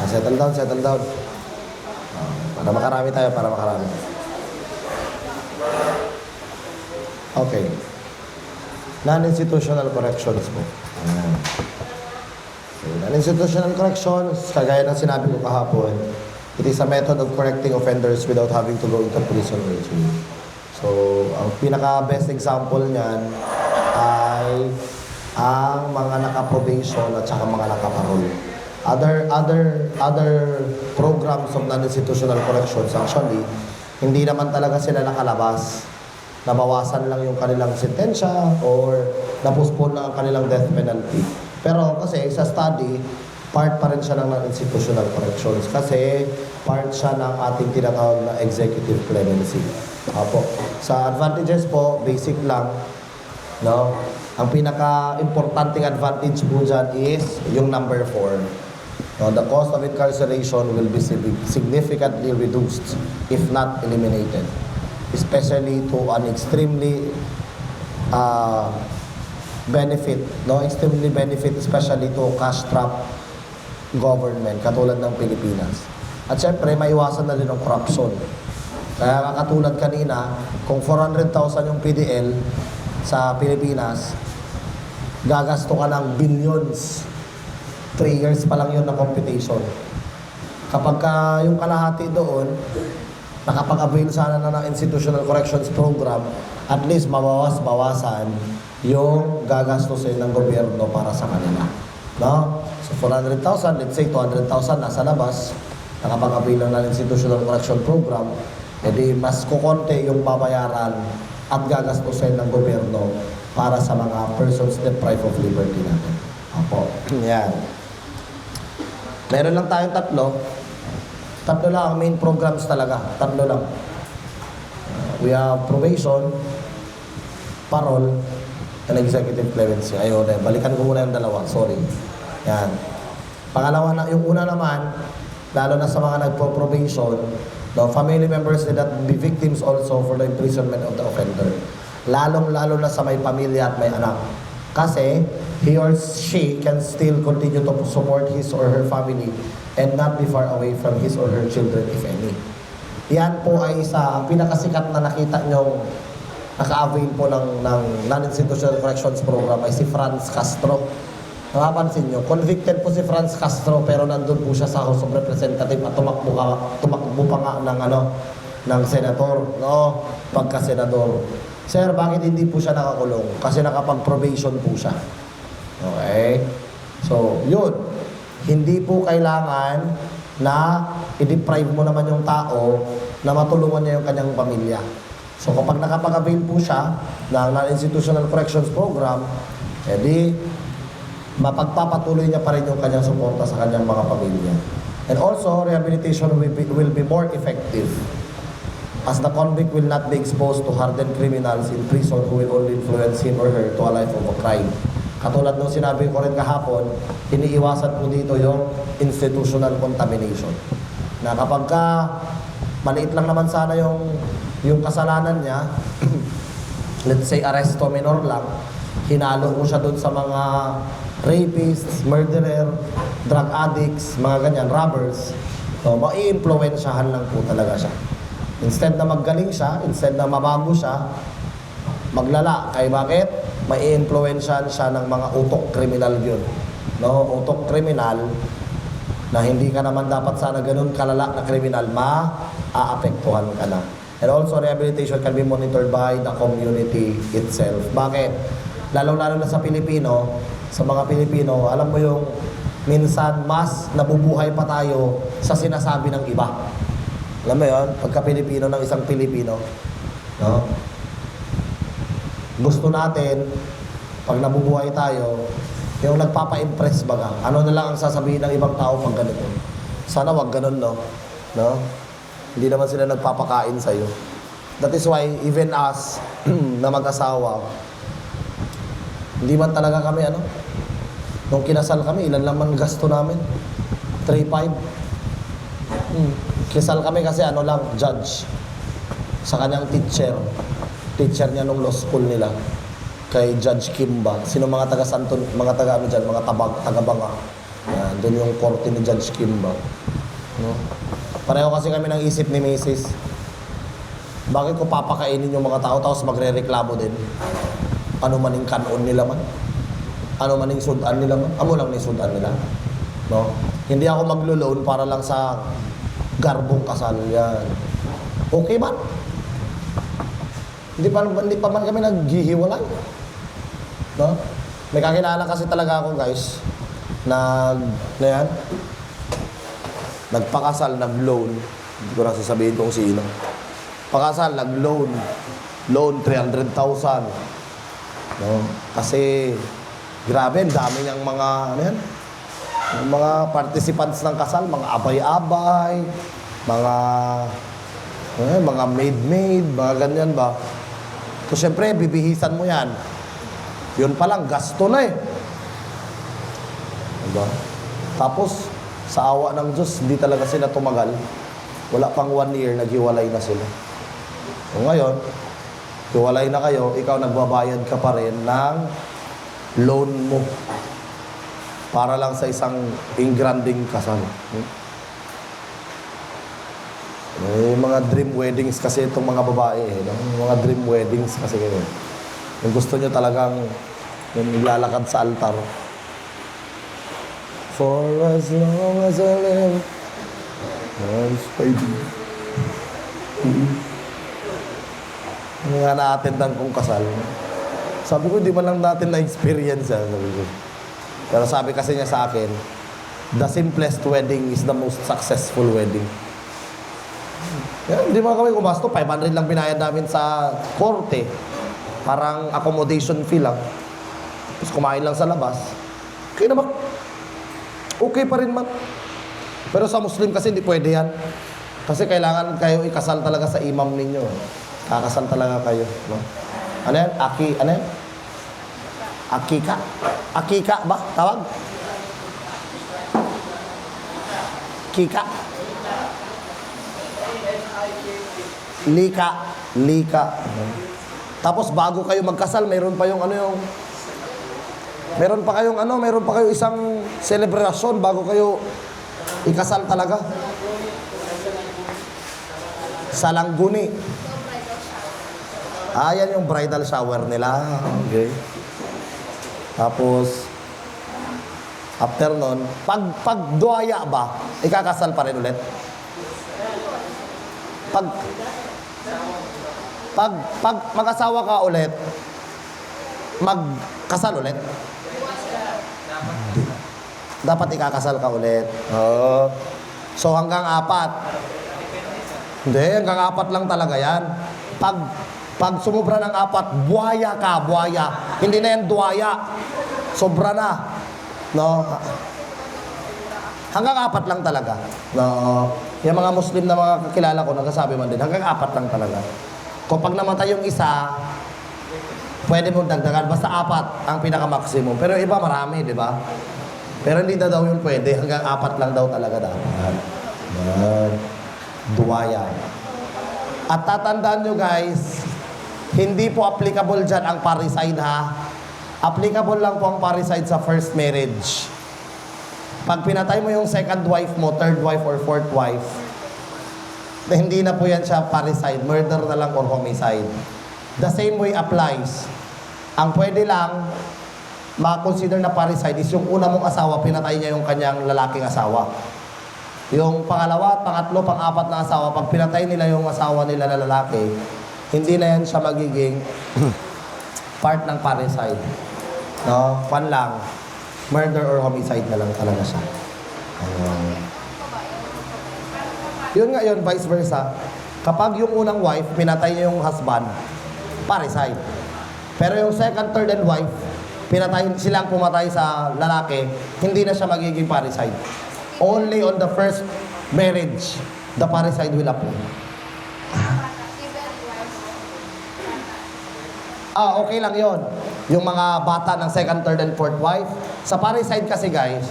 Settle down, settle down. Para makarami tayo, para makarami. Okay. Non-institutional corrections po. Ayan. So, non-institutional corrections, kagaya ng sinabi ko kahapon, it is a method of correcting offenders without having to go into prison or jail. So, ang pinaka-best example niyan ay ang mga naka-probation at saka mga naka-parole. Other programs of non-institutional corrections, actually, hindi naman talaga sila nakalabas. Nabawasan lang yung kanilang sentensya or na-postpone lang ang kanilang death penalty. Pero kasi sa study, part pa rin siya ng non-institutional corrections kasi part siya ng ating tinatawag na executive clemency. Apo. Sa advantages po, basic lang, no? Ang pinaka-importanting advantage po dyan is yung number 4. No, the cost of incarceration will be significantly reduced if not eliminated. Especially to an extremely benefit, no? Extremely benefit especially to cash-strapped government katulad ng Pilipinas. At syempre, maiwasan na din ang corruption. Kaya katulad kanina, kung 400,000 yung PDL sa Pilipinas, gagasto ka ng billions. 3 years pa lang yun na computation. Kapag yung kalahati doon, nakapag-avail sana na ng institutional corrections program, at least mabawas-bawasan yung gagastusin ng gobyerno para sa kanila. No? So 400,000, let's say 200,000 nasa labas, nakapag-avail na ng institutional correction program, edi mas kukonti yung babayaran at gagastusin ng gobyerno para sa mga persons deprived of liberty natin. Apo. Yan. Meron lang tayong tatlo lang ang main programs talaga. Tatlo lang. We have probation, parole, and executive clemency. Ayun, balikan ko muna yung dalawa. Sorry. Yan. Pangalawa na, yung una naman, lalo na sa mga nagpo-probation, no, family members need not be victims also for the imprisonment of the offender. Lalong-lalo na sa may pamilya at may anak. Kasi, he or she can still continue to support his or her family and not be far away from his or her children, if any. Yan po ay isa, ang pinakasikat na nakita nyo, naka-avail po ng non-institutional corrections program ay si Franz Castro. Nakapansin nyo, convicted po si Franz Castro pero nandun po siya sa House of Representatives at tumakbo pa nga ng senator, no? Pagka-senador. Sir, bakit hindi po siya nakakulong? Kasi nakapag-probation po siya. Okay? So, yun. Hindi po kailangan na i-deprive mo naman yung tao na matulungan niya yung kanyang pamilya. So, kapag nakapag-avail po siya ng non-institutional corrections program, edi mapagpapatuloy niya pa rin yung kanyang suporta sa kanyang mga pamilya. And also, rehabilitation will be more effective as the convict will not be exposed to hardened criminals in prison who will only influence him or her to a life of a crime. Katulad nung sinabi ko rin kahapon, iniiwasan po dito yung institutional contamination. Na kapag maliit lang naman sana yung kasalanan niya, let's say arresto minor lang, hinalo ko siya doon sa mga rapists, murderer, drug addicts, mga ganyan, robbers. So, mai-influensyahan lang po talaga siya. Instead na maggaling siya, instead na mabago siya, maglala. Kaya bakit? Mai-influensyahan siya ng mga utok kriminal yun. No? Utok kriminal na hindi ka naman dapat sana ganun kalala na kriminal, ma-aapektuhan ka na. And also, rehabilitation can be monitored by the community itself. Bakit? Lalo-lalo na sa Pilipino, sa mga Pilipino, alam mo yung minsan mas nabubuhay pa tayo sa sinasabi ng iba. Alam mo yun? Pagka-Pilipino ng isang Pilipino, no? Gusto natin, pag nabubuhay tayo, yung nagpapa-impress baga. Ano na lang ang sasabihin ng ibang tao pag ganito? Sana wag ganun, no? No? Hindi naman sila nagpapakain sa'yo. That is why, even us, na mag-asawa, hindi man talaga kami, nung kinasal kami, ilan lang man gasto namin? 3,500. Kinasal kami kasi judge. Sa kanyang teacher niya nung law school nila. kay Judge Kimba. Sino mga taga Santon, mga taga ano dyan, mga taga-banga. Yan, doon yung korte ni Judge Kimba. No? Pareho kasi kami ng isip ni Mrs. Bakit ko papakainin yung mga tao tapos magre-reklamo din? Ano maning kanon nila man? Ano maning sudan nila man? Amo lang ni sudan nila. No? Hindi ako maglo-loan para lang sa garbong kasal yan. Okay ba? Hindi pa man kami naghihiwalay. No? May kakilala kasi talaga ako, guys, na yan, nagpakasal, nag-loan. Hindi ko na sasabihin kung sino. Pakasal, nag-loan. Loan, 300,000. No? Kasi, grabe, ang dami niyang mga, ano yan? Mga participants ng kasal, mga abay-abay, mga maid-maid, mga ganyan ba? So, syempre, bibihisan mo yan. Yun pa lang, gasto na eh. Diba? Tapos, sa awa ng Diyos, hindi talaga sila tumagal. Wala pang 1 year, naghiwalay na sila. So, ngayon, hiwalay na kayo, ikaw nagbabayad ka pa rin ng loan mo para lang sa isang ingranding kasal. May mga dream weddings kasi itong mga babae. Mga dream weddings kasi kayo. Yung gusto nyo talagang naglalakad sa altar. For as long as I live, I'll fight. Nga na-attendan kong kasal. Sabi ko, di man lang natin na-experience. Sabi ko. Pero sabi kasi niya sa akin, the simplest wedding is the most successful wedding. Hindi mga kami kumasto, 500 lang binayad namin sa korte. Parang accommodation fee lang. Tapos kumain lang sa labas. Okay naman. Okay pa rin man. Pero sa Muslim kasi hindi pwede yan. Kasi kailangan kayo ikasal talaga sa imam ninyo. Kakasal talaga kayo. No? Ano yan? Ano yan? Akika? Akika ba? Tawag? Kika? Lika. Lika. Tapos bago kayo magkasal, mayroon pa yung meron pa kayong isang selebrasyon bago kayo ikasal talaga. Salangguni. Yan yung bridal shower nila. Okay. Tapos, after nun, pag duwaya ba, ikakasal pa rin ulit? Pag mag-asawa ka ulit, magkasal ulit? Dapat ikakasal ka ulit. So hanggang 4. Hindi, hanggang 4 lang talaga yan. Pag sumubra ng 4, buhaya ka, buhaya. Hindi na yan duwaya. Sobra na. No? Hanggang 4 lang talaga. No? Yung mga Muslim na mga kakilala ko, nagsasabi man din, hanggang 4 lang talaga. Kung pag namatay yung isa, pwede mo dagdagan. Basta 4 ang pinaka-maximum. Pero iba marami, di ba? Pero hindi na daw yun pwede. Hanggang 4 lang daw talaga dapat. Duwaya. At tatandaan nyo guys, hindi po applicable dyan ang parricide ha. Applicable lang po ang parricide sa first marriage. Pag pinatay mo yung second wife mo, third wife or fourth wife, hindi na po yan siya parricide. Murder na lang or homicide. The same way applies. Ang pwede lang ma-consider na parricide is yung una mong asawa, pinatay niya yung kanyang lalaking asawa. Yung pangalawa, pangatlo, pang-apat na asawa, pag pinatay nila yung asawa nila na lalaki, hindi na yan siya magiging part ng parricide. No? Fan lang. Murder or homicide na lang talaga siya. Yun nga yun, vice versa. Kapag yung unang wife, pinatay niya yung husband, parricide. Pero yung second, third, and wife, silang pumatay sa lalaki, hindi na siya magiging parricide. Only on the first marriage, the parricide will apply. Okay lang yon. Yung mga bata ng second, third, and fourth wife. Sa parricide kasi guys,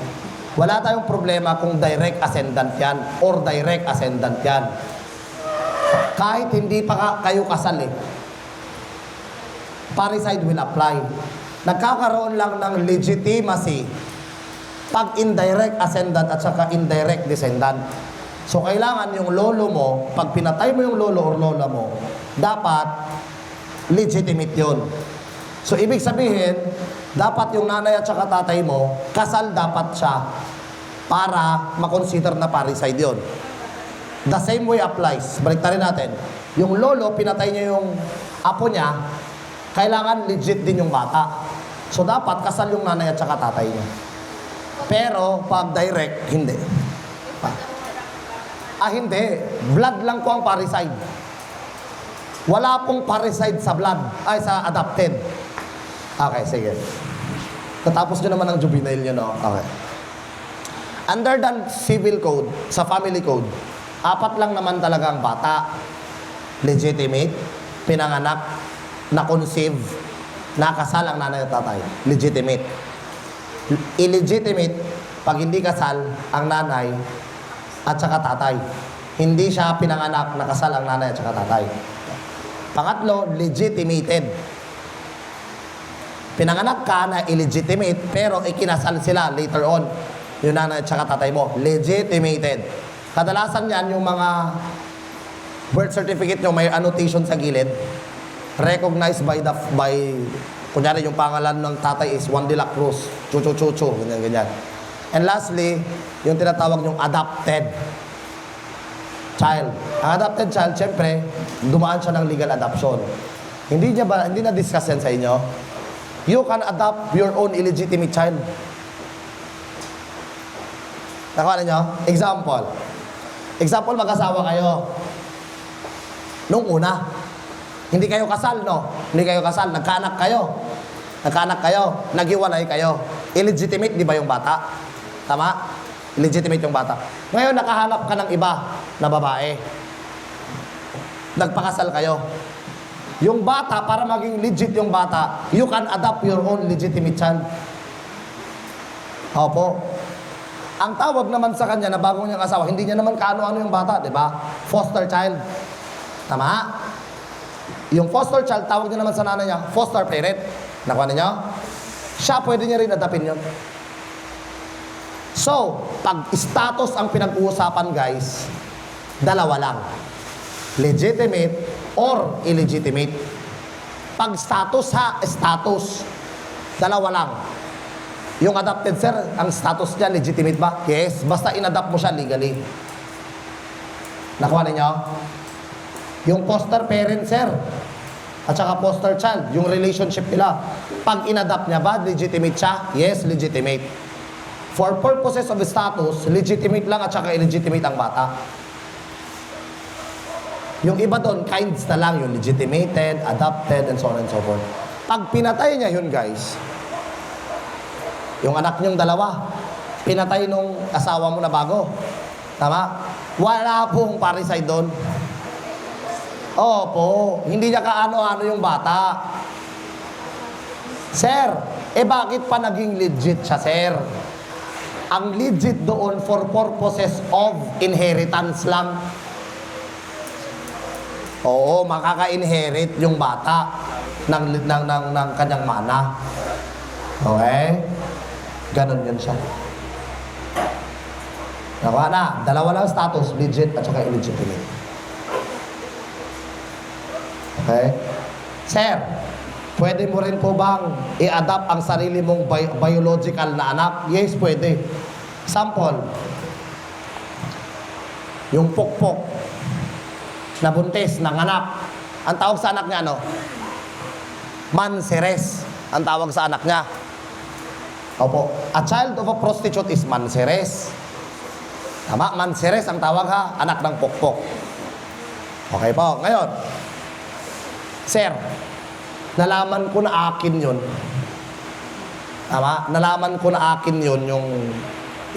wala tayong problema kung direct ascendant yan or direct ascendant yan. Kahit hindi pa kayo kasal eh. parricide will apply. Nagkakaroon lang ng legitimacy pag indirect ascendant at saka indirect descendant. So, kailangan yung lolo mo, pag pinatay mo yung lolo or lola mo, dapat legitimate yun. So, ibig sabihin, dapat yung nanay at saka tatay mo, kasal dapat siya para makonsider na parricide yun. The same way applies. Baliktarin natin. Yung lolo, pinatay niya yung apo niya, kailangan legit din yung bata. So, dapat kasal yung nanay at saka tatay niya. Pero, pag direct, hindi. Hindi. Blood lang po ang parricide. Wala pong parricide sa blood, sa adopted. Okay, sige. Tatapos nyo naman ang juvenile nyo, no? Okay. Under the civil code, sa family code, 4 lang naman talaga ang bata. Legitimate, pinanganak, na-conceive, nakasal ang nanay at tatay. Legitimate. Illegitimate, pag hindi kasal ang nanay at saka tatay. Hindi siya pinanganak, nakasal ang nanay at saka tatay. Pangatlo, legitimated. Pinanganak ka na illegitimate, pero ikinasal sila later on. Yung nanay at saka tatay mo. Legitimated. Kadalasan yan, yung mga birth certificate nyo, may annotation sa gilid. Recognized by kunyari yung pangalan ng tatay is Juan de la Cruz. Chuchu, ganyan. And lastly, yung tinatawag yung adopted child. Ang adopted child, syempre, dumaan siya ng legal adoption. Hindi na-discuss yan sa inyo? You can adopt your own illegitimate child. Nakuha niyo? Example, mag-asawa kayo. Nung una, hindi kayo kasal, no? Hindi kayo kasal, nagkaanak kayo, naghiwalay kayo. Illegitimate, di ba yung bata? Tama? Illegitimate yung bata. Ngayon, nakahanap ka ng iba na babae. Nagpakasal kayo. Yung bata, para maging legit yung bata, you can adopt your own legitimate child. Opo. Ang tawag naman sa kanya na bagong niyang asawa, hindi niya naman kaano-ano yung bata, di ba? Foster child. Tama? Yung foster child, tawag niya naman sa nanay niya, foster parent. Nakuha niyo? Siya, pwede niya rin adapin yun. So, pag status ang pinag-uusapan, guys, dalawa lang. Legitimate or illegitimate. Pag status status. Dalawa lang. Yung adopted, sir, ang status niya, legitimate ba? Yes. Basta in-adopt mo siya legally. Nakuha ninyo? Yung foster parent, sir, at saka foster child, yung relationship nila. Pag in-adopt niya ba, legitimate siya? Yes, legitimate. For purposes of status, legitimate lang at saka illegitimate ang bata. Yung iba doon, kinds na lang, yung legitimated, adopted, and so on and so forth. Pag pinatay niya yun, guys, yung anak niyong dalawa, pinatay nung asawa mo na bago. Tama? Wala pong parricide doon. Opo, hindi niya kaano-ano yung bata. Sir, bakit pa naging legit siya, sir? Ang legit doon for purposes of inheritance lang. Oo, makaka-inherit yung bata ng kanyang mana. Okay? Ganon yun siya. Nakuha na. Dalawa lang status, legit at saka illegitimate. Okay? Sir, pwede mo rin po bang i-adapt ang sarili mong biological na anak? Yes, pwede. Sample. Yung pukpok na buntis ng anak. Ang tawag sa anak niya, ano? Manseres. Ang tawag sa anak niya. Opo. A child of a prostitute is manseres. Tama? Manseres ang tawag, ha? Anak ng pukpok. Okay po. Ngayon, sir, nalaman ko na akin yun. Tama? Nalaman ko na akin yun, yung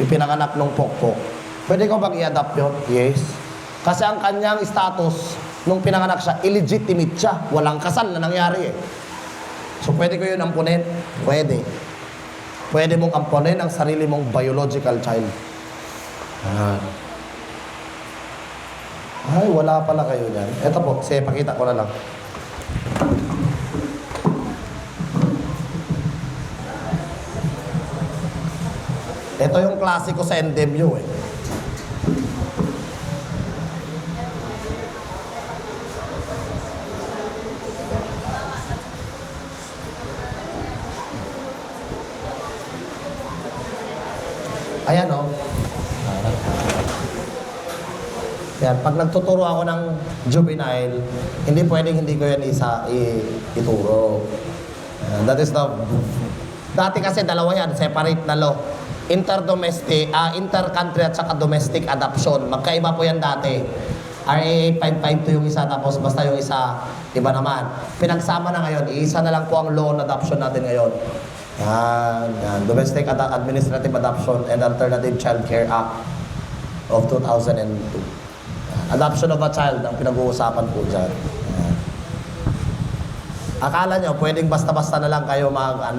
ipinanganak ng pukpok. Pwede ko bang i-adapt yun? Yes. Kasi ang kanyang status, nung pinanganak siya, illegitimate siya. Walang kasal na nangyari eh. So, pwede ko yun ampunin? Pwede. Pwede mong ampunin ang sarili mong biological child. Ay, wala pala kayo dyan. Ito po, sige, pakita ko na lang. Ito yung klasiko sa NDMU eh. Ayan o. Yan, pag nagtuturo ako ng juvenile, hindi pwedeng hindi ko yan ituro. That is the... Dati kasi dalawa yan, separate na law. Inter-country at saka domestic adoption. Magkaiba po yan dati. RA 855 yung isa, tapos basta yung isa, iba naman. Pinagsama na ngayon, isa na lang po ang law on adoption natin ngayon. Yan. Domestic Administrative Adoption and Alternative Child Care Act of 2002. Adoption of a child ang pinag-uusapan po dyan. Yan. Akala nyo, pwedeng basta-basta na lang kayo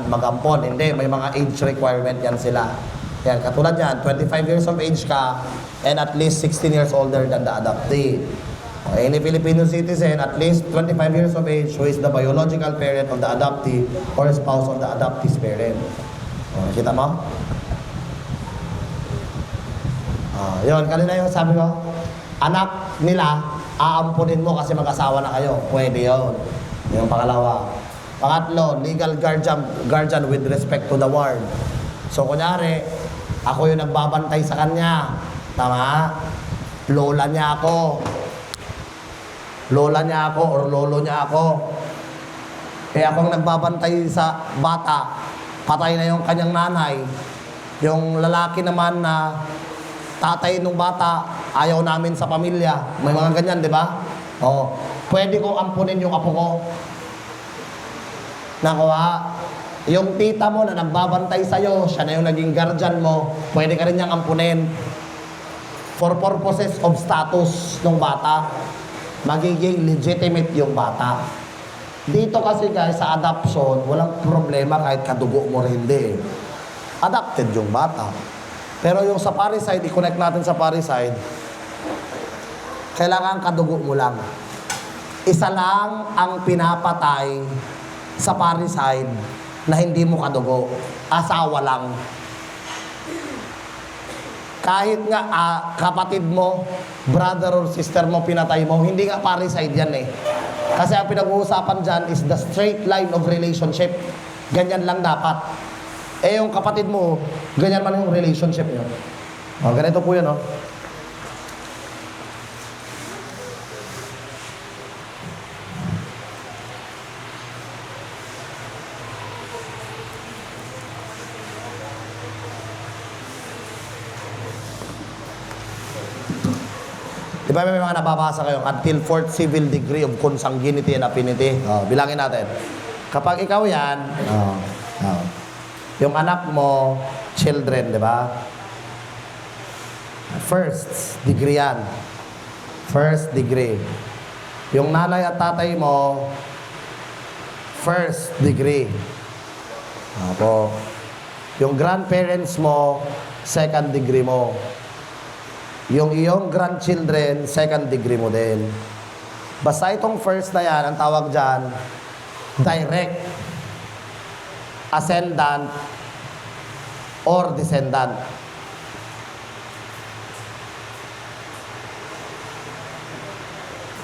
mag-ampon. Hindi, may mga age requirement yan sila. Yan, katulad yan, 25 years of age ka and at least 16 years older than the adoptee. Any Filipino citizen, at least 25 years of age, who is the biological parent of the adoptee or spouse of the adoptee's parent. Kita mo? Yun, kanina yung sabi ko, anak nila, aampunin mo kasi mag-asawa na kayo. Pwede yun. Yung pangalawa. Pangatlo, legal guardian with respect to the ward. So, kunyari, ako yung nagbabantay sa kanya. Tama? Lola niya ako. Lola niya ako or lolo niya ako. Kaya akong nagbabantay sa bata, patay na yung kanyang nanay. Yung lalaki naman na tatay ng bata, ayaw namin sa pamilya. May mga ganyan, di ba? O, pwede kong ampunin yung apo ko. Nakuha. Yung tita mo na nagbabantay sa'yo, siya na yung naging guardian mo, pwede ka rin niyang ampunin. For purposes of status ng bata, magiging legitimate yung bata. Dito kasi guys, sa adoption, walang problema kahit kadugo mo rin hindi. Adopted yung bata. Pero yung sa parricide, i-connect natin sa parricide, kailangan kadugo mo lang. Isa lang ang pinapatay sa parricide na hindi mo kadugo. Asawa lang. Kahit nga kapatid mo, brother or sister mo, pinatay mo, hindi nga parricide yan eh. Kasi ang pinag-uusapan dyan is the straight line of relationship. Ganyan lang dapat. Eh yung kapatid mo, ganyan man yung relationship nyo. Ganito po yan, Di ba may mga nababasa kayo? Until fourth civil degree of consanguinity and affinity. Bilangin natin. Kapag ikaw yan, yung anak mo, children, di ba? First degree yan. First degree. Yung nanay at tatay mo, first degree. Apo. Yung grandparents mo, second degree mo. Yung iyong grandchildren, second degree mo din. Basta itong first na yan, ang tawag dyan, direct, ascendant, or descendant.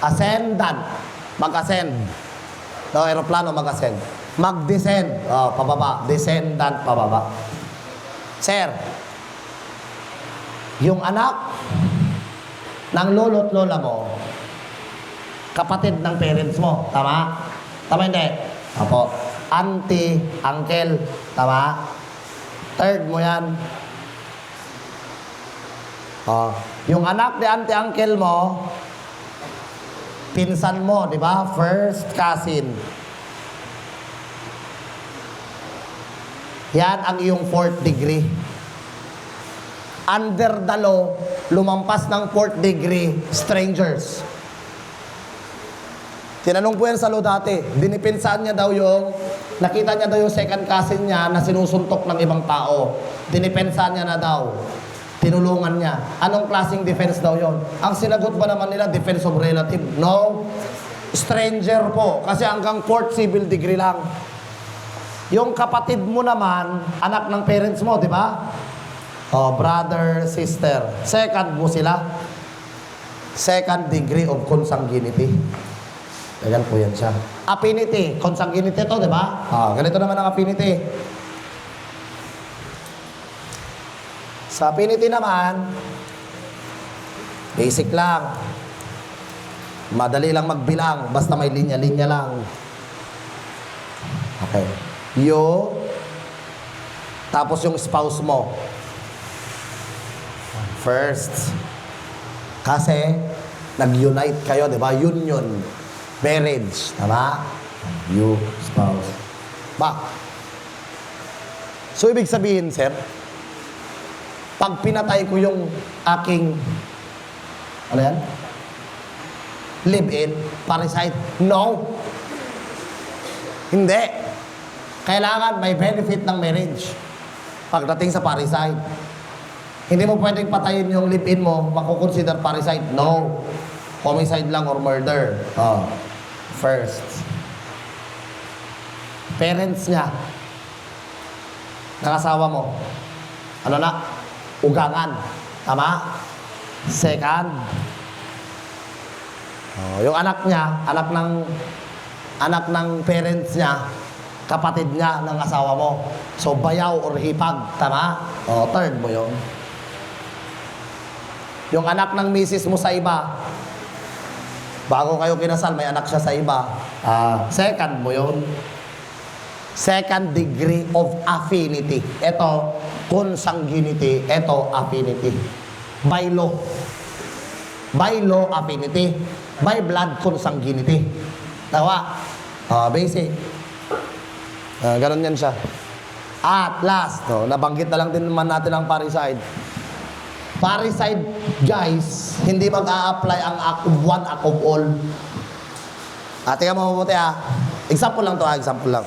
Ascendant, mag-ascend. No, aeroplano mag-ascend. Mag-descend, pababa. Descendant, pababa. Sir, yung anak ng lolo't lola mo, kapatid ng parents mo, tama? Tama hindi? Apo. Auntie, uncle, tama? Third mo yan. Yung anak ni auntie, uncle mo, pinsan mo, di ba? First cousin. Yan ang iyong fourth degree. Under the law, lumampas ng fourth degree, strangers. Tinanong po yan sa law dati. Dinipensaan niya daw yung, nakita niya daw yung second cousin niya na sinusuntok ng ibang tao. Dinipensaan niya na daw. Tinulungan niya. Anong klaseng defense daw yon? Ang sinagot ba naman nila, defense of relative? No. Stranger po. Kasi hanggang fourth civil degree lang. Yung kapatid mo naman, anak ng parents mo, di ba? Brother, sister. Second mo sila. Second degree of consanguinity. Ganyan po yan siya. Affinity. Consanguinity to, di ba? Ganito naman ang affinity. Sa affinity naman, basic lang. Madali lang magbilang. Basta may linya-linya lang. Okay. You, tapos yung spouse mo. First. Kasi, nag-unite kayo, di ba? Union. Marriage. Tama? You, spouse. Ba? So, ibig sabihin, sir, pag pinatay ko yung aking, ano yan? Live-in, parasite. No. Hindi. Kailangan may benefit ng marriage. Pagdating sa parasite. Hindi mo pwedeng patayin yung live-in mo, makukonsider parasite. No. Homicide lang or murder. First. Parents niya. Nakasawa mo. Ano na? Ugangan. Tama? Second. Yung anak niya, anak ng parents niya, kapatid niya ng asawa mo. So, bayaw or hipag. Tama? Third mo yun. Yung anak ng misis mo sa iba, bago kayo kinasal, may anak siya sa iba. Second mo yun. Second degree of affinity. Ito, consanguinity. Ito, affinity. By law. By law, affinity. By blood, consanguinity. Tawa? Basic. Ganon yan siya. At last, nabanggit na lang din naman natin ang parricide. Parricide, guys, hindi mag-a-apply ang act of one, act of all. Tingnan mo mabuti Example lang to example lang.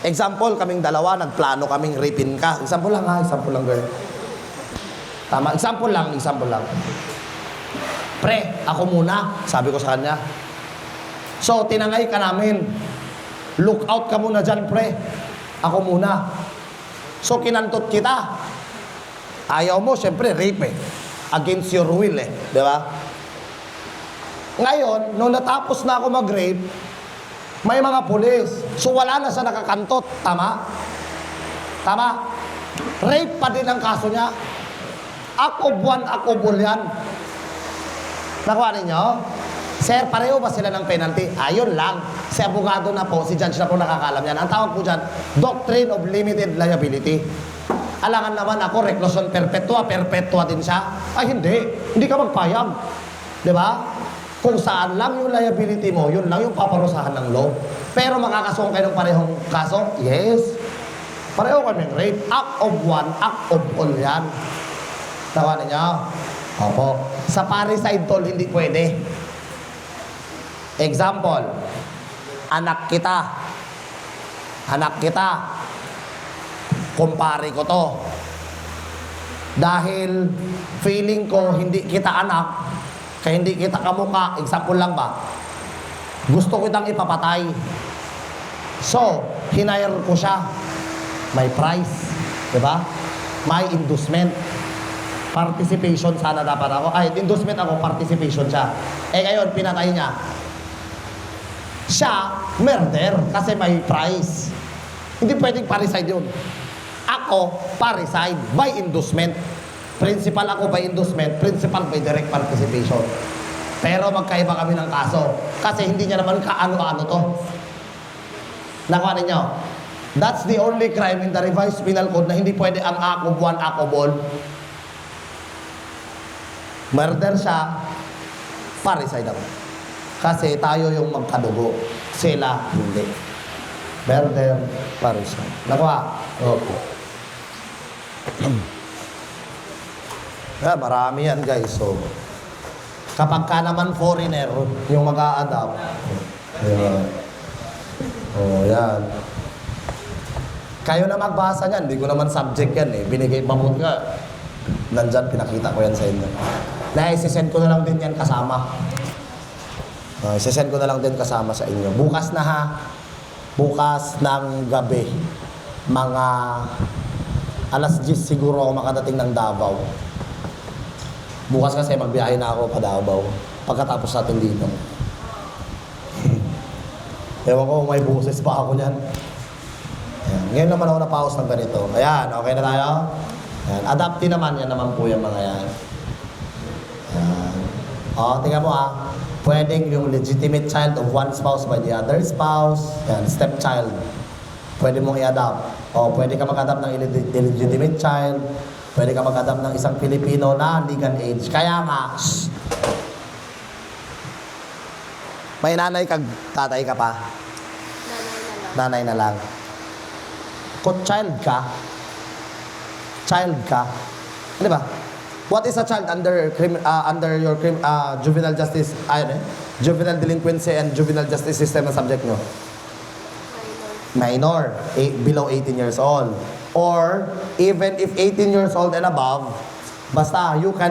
Example, kaming dalawa, nagplano kaming rapin ka. Example lang example lang, girl. Tama, example lang. Pre, ako muna, sabi ko sa kanya. So, tinangay ka namin. Look out ka muna dyan, pre. Ako muna. So, kinantot kita. Ayaw mo, syempre, rape against your will di ba? Ngayon, nung natapos na ako mag-rape, may mga pulis. So, wala na siya nakakantot. Tama? Tama? Rape pa din ang kaso niya. Ako buwan, ako bulyan. Nakuha ninyo? Sir, pareho ba sila ng penalty? Ayun lang. Si abogado na po, si judge na po nakakalam yan. Ang tawag po dyan, Doctrine of Limited Liability. Alangan naman ako, reclusion perpetua din siya. Ay, hindi. Hindi ka magpayag. Di ba? Kung saan lang yung liability mo, yun lang yung paparusahan ng law. Pero makakasuhan kayo ng parehong kaso? Yes. Pareho kami ng rape. Act of one, act of all yan. Tawa ninyo? Opo. Sa parricide tol, hindi pwede. Example, anak kita. Kumpare ko to. Dahil feeling ko hindi kita anak, kaya hindi kita kamukha, example lang ba? Gusto ko itang ipapatay. So, hinire ko siya. May price. Diba? May inducement. Participation sana dapat ako. Inducement ako, participation siya. Ngayon, pinatay niya. Siya, murder, kasi may price. Hindi pwedeng parricide yun. Ako, parricide by inducement. Principal ako by inducement, principal by direct participation. Pero magkaiba kami ng kaso. Kasi hindi niya naman kaano-ano to. Nakuha ninyo? That's the only crime in the revised penal code na hindi pwede ang act of one, act of all. Murder siya, parricide ako. Kasi tayo yung magkadugo. Sila, hindi. Murder, parricide. Nakuha? Okay. Marami yan, guys. So, kapag ka naman foreigner, yung mag-a-adapt. Yan. Kayo na magbasa niyan. Hindi ko naman subject yan Binigay pamot ka. Nandyan, pinakita ko yan sa inyo. Isisend ko na lang din yan kasama. Isisend ko na lang din kasama sa inyo. Bukas na Bukas ng gabi. Mga Alas 10 siguro ako makadating ng Davao. Bukas kasi magbiyahe na ako pa Davao. Pagkatapos natin dito. Ewan ko, may buses pa ako niyan. Ayan. Ngayon naman ako na-pause ng ganito. Ayan, okay na tayo? Ayan. Adapti naman, yan naman po yung mga yan. Ayan. O, tingnan mo Pwedeng yung legitimate child of one spouse by the other spouse. Ayan, stepchild. Pwede mong i-adapt. O, pwede ka mag-adapt ng illegitimate child. Pwede ka mag-adapt ng isang Pilipino na legal age. Kaya nga, may nanay kag tatay ka pa? Nanay na lang. Kung child ka, ano ba? What is a child under your juvenile justice, juvenile delinquency and juvenile justice system ang subject nyo? Minor, below 18 years old. Or, even if 18 years old and above, basta you do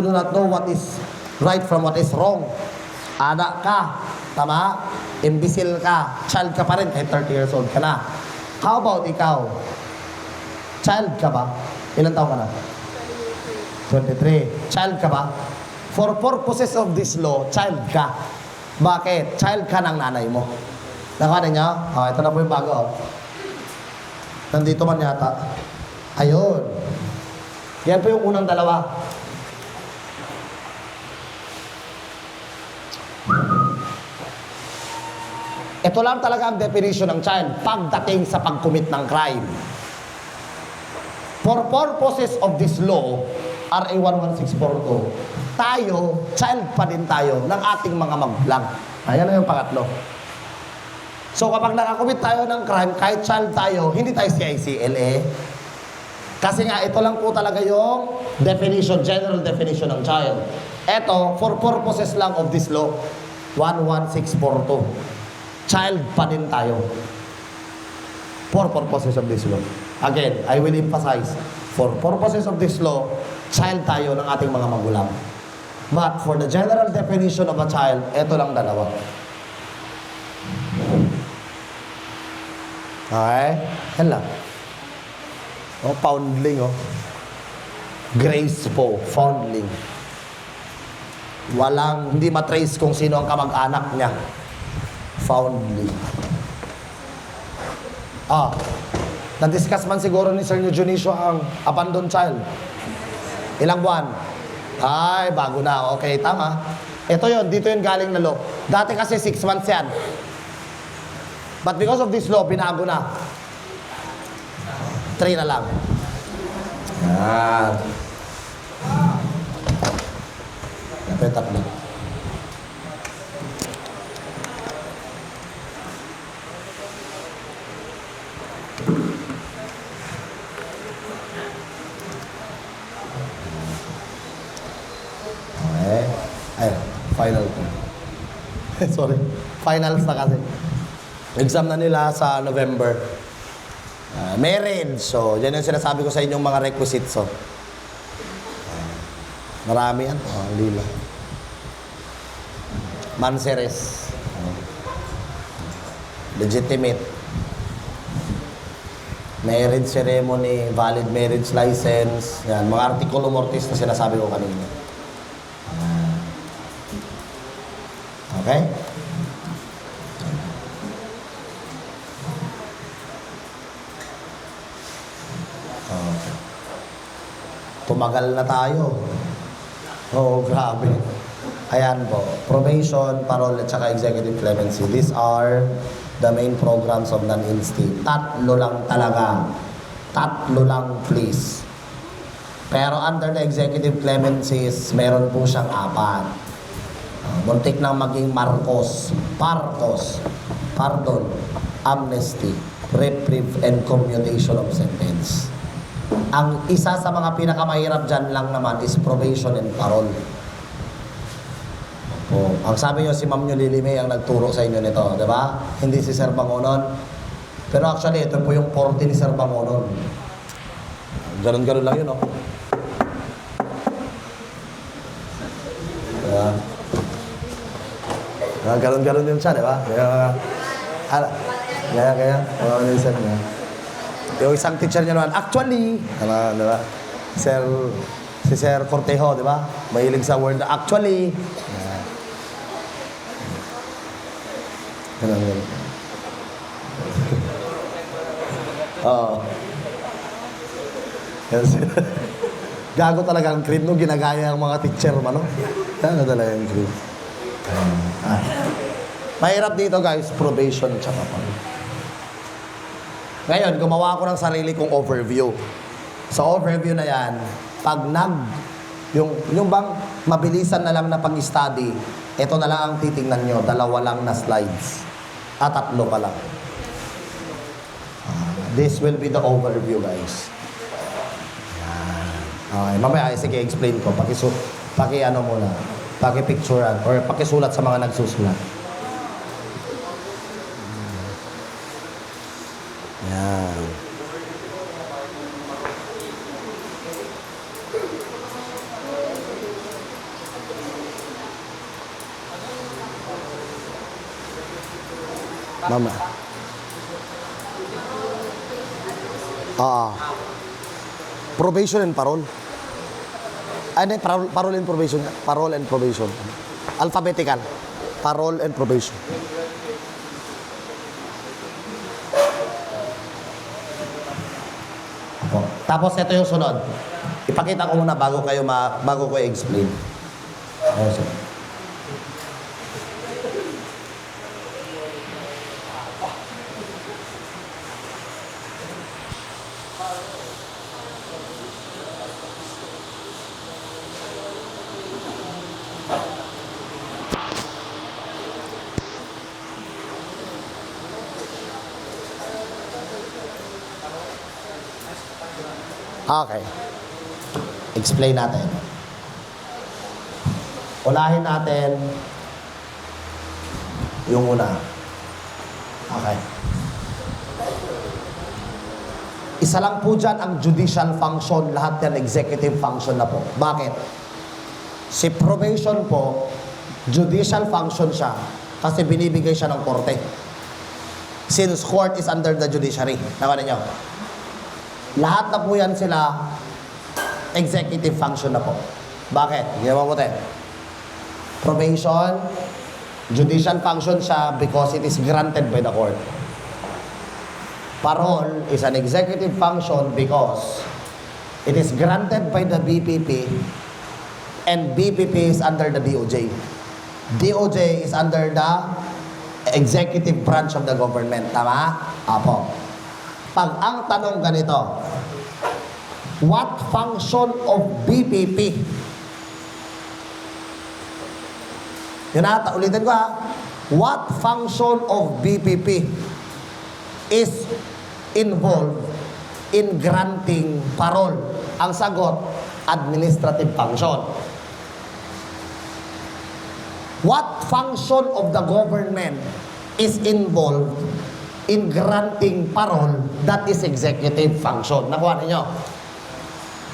not know what is right from what is wrong. Anak ka, tama? Imbecile ka, child ka pa rin kahit 30 years old ka na. How about ikaw? Child ka ba? Ilan taon ka na? 23. Child ka ba? For purposes of this law, child ka. Bakit? Child ka ng nanay mo. Nakuha niyo? Ito na po yung bago. Nandito man yata. Ayun. Yan po yung unang dalawa. Ito lang talaga ang definition ng child pagdating sa pag-commit ng crime. For purposes of this law, RA 11642, tayo, child pa din tayo ng ating mga magulang. Ayan na yung pangatlo. So kapag nakakumit tayo ng crime, kahit child tayo, hindi tayo CICLA. Kasi nga, ito lang po talaga yung definition, general definition ng child. Ito, for purposes lang of this law, 11642. Child pa din tayo. For purposes of this law. Again, I will emphasize, for purposes of this law, child tayo ng ating mga magulang. But for the general definition of a child, ito lang dalawa. Okay? Yan lang. Foundling, Grace po, foundling. Hindi matrace kung sino ang kamag-anak niya. Foundling. Na-discuss man siguro ni Sir Dionisio ang abandoned child. Ilang buwan? Ay, bago na. Okay, tama. Ito yon, dito yun galing na law. Dati kasi 6 months yan. But because of this law, binago na. 3 na lang. Yan. Ito tatlo. Okay. Ay, final po. Sorry. Finals na kasi. Exam na nila sa November. Marriage. So, yan yung sinasabi ko sa inyong mga requisites. So. Marami yan. Lila. Manseres. Legitimate. Marriage ceremony, valid marriage license. Yan, mga artikulo mortis na sinasabi ko kanina. Okay? Tumagal na tayo. Oo, grabe. Ayan po. Probation, parole, at saka executive clemency. These are the main programs of non-instate. Tatlo lang talaga. Tatlo lang, please. Pero under the executive clemencies, meron po siyang 4. Muntik nang maging Marcos, pardon, amnesty, reprieve, and commutation of sentence. Ang isa sa mga pinakamahirap dyan lang naman is probation and parole. Ang sabi nyo, si Ma'am Lilime ang nagturo sa inyo nito, di ba? Hindi si Sir Bangonon. Pero actually, ito po yung 40 ni Sir Bangonon. Ganon-ganon lang yun, Ganon-ganon yun siya, di ba? Kaya. Ano yung Sir niya? Yung isang teacher niya naman, actually, ano, di ba? Si Sir Cortejo, di ba? Mahilig sa word na actually. Ganun. Oo. Gago talaga ang creed, no? Ginagaya ang mga teacher, no? Gago talaga ang creed. Mahirap dito, guys, probation tsaka pa. Ngayon, gumawa ako ng sarili kong overview. Sa overview na yan, pag yung bang mabilisan na lang na pag-study, ito na lang ang titingnan nyo, 2 lang na slides. At 3 pa lang. This will be the overview, guys. Okay, mamaya, sige, explain ko. Paki-ano muna. Paki-picturean or pakisulat sa mga nagsusulat. Yan. Mama. Probation and parole. Ano, parole and probation. Parole and probation. Alphabetical. Parole and probation. Tapos ito yung sunod. Ipakita ko muna bago ko i-explain. Okay. Okay. Explain natin. Unahin natin yung una. Okay. Isa lang po dyan ang judicial function, lahat yan executive function na po. Bakit? Si probation po, judicial function siya kasi binibigay siya ng korte. Since court is under the judiciary. Nakuha niyo? Lahat na po yan sila executive function na po. Bakit? Hindi mo puti. Probation, judicial function siya because it is granted by the court. Parole is an executive function because it is granted by the BPP and BPP is under the DOJ. DOJ is under the executive branch of the government. Tama? Apo. Pag ang tanong ganito, what function of BPP? Yun ata, ulitin ko ha. What function of BPP is involved in granting parole? Ang sagot, administrative function. What function of the government is involved in granting parole? That is executive function. Nakuha ninyo?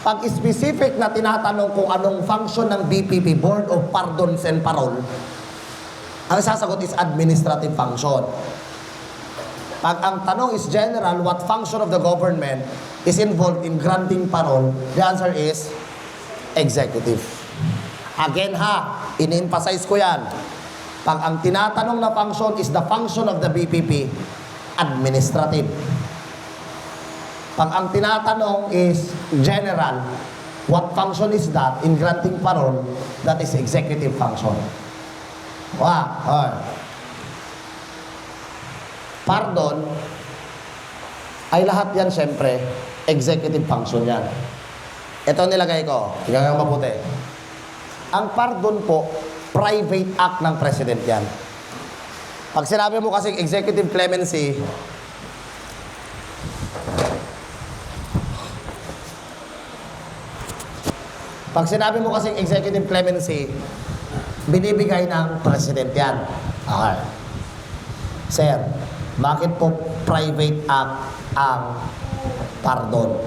Pag specific na tinatanong kung anong function ng BPP, Board of Pardons and Parole, ang sasagot is administrative function. Pag ang tanong is general, what function of the government is involved in granting parole, the answer is executive. Again ha, in-emphasize ko yan. Pag ang tinatanong na function is the function of the BPP, administrative. Pag ang tinatanong is general, what function is that in granting parole, that is executive function. Pardon, ay lahat yan syempre, executive function yan. Ito nilagay ko, tingnan mo mabuti. Ang pardon po, private act ng president yan. Pag sinabi mo kasi executive clemency, binibigay ng president yan. Okay. Sir, bakit po private act ang pardon?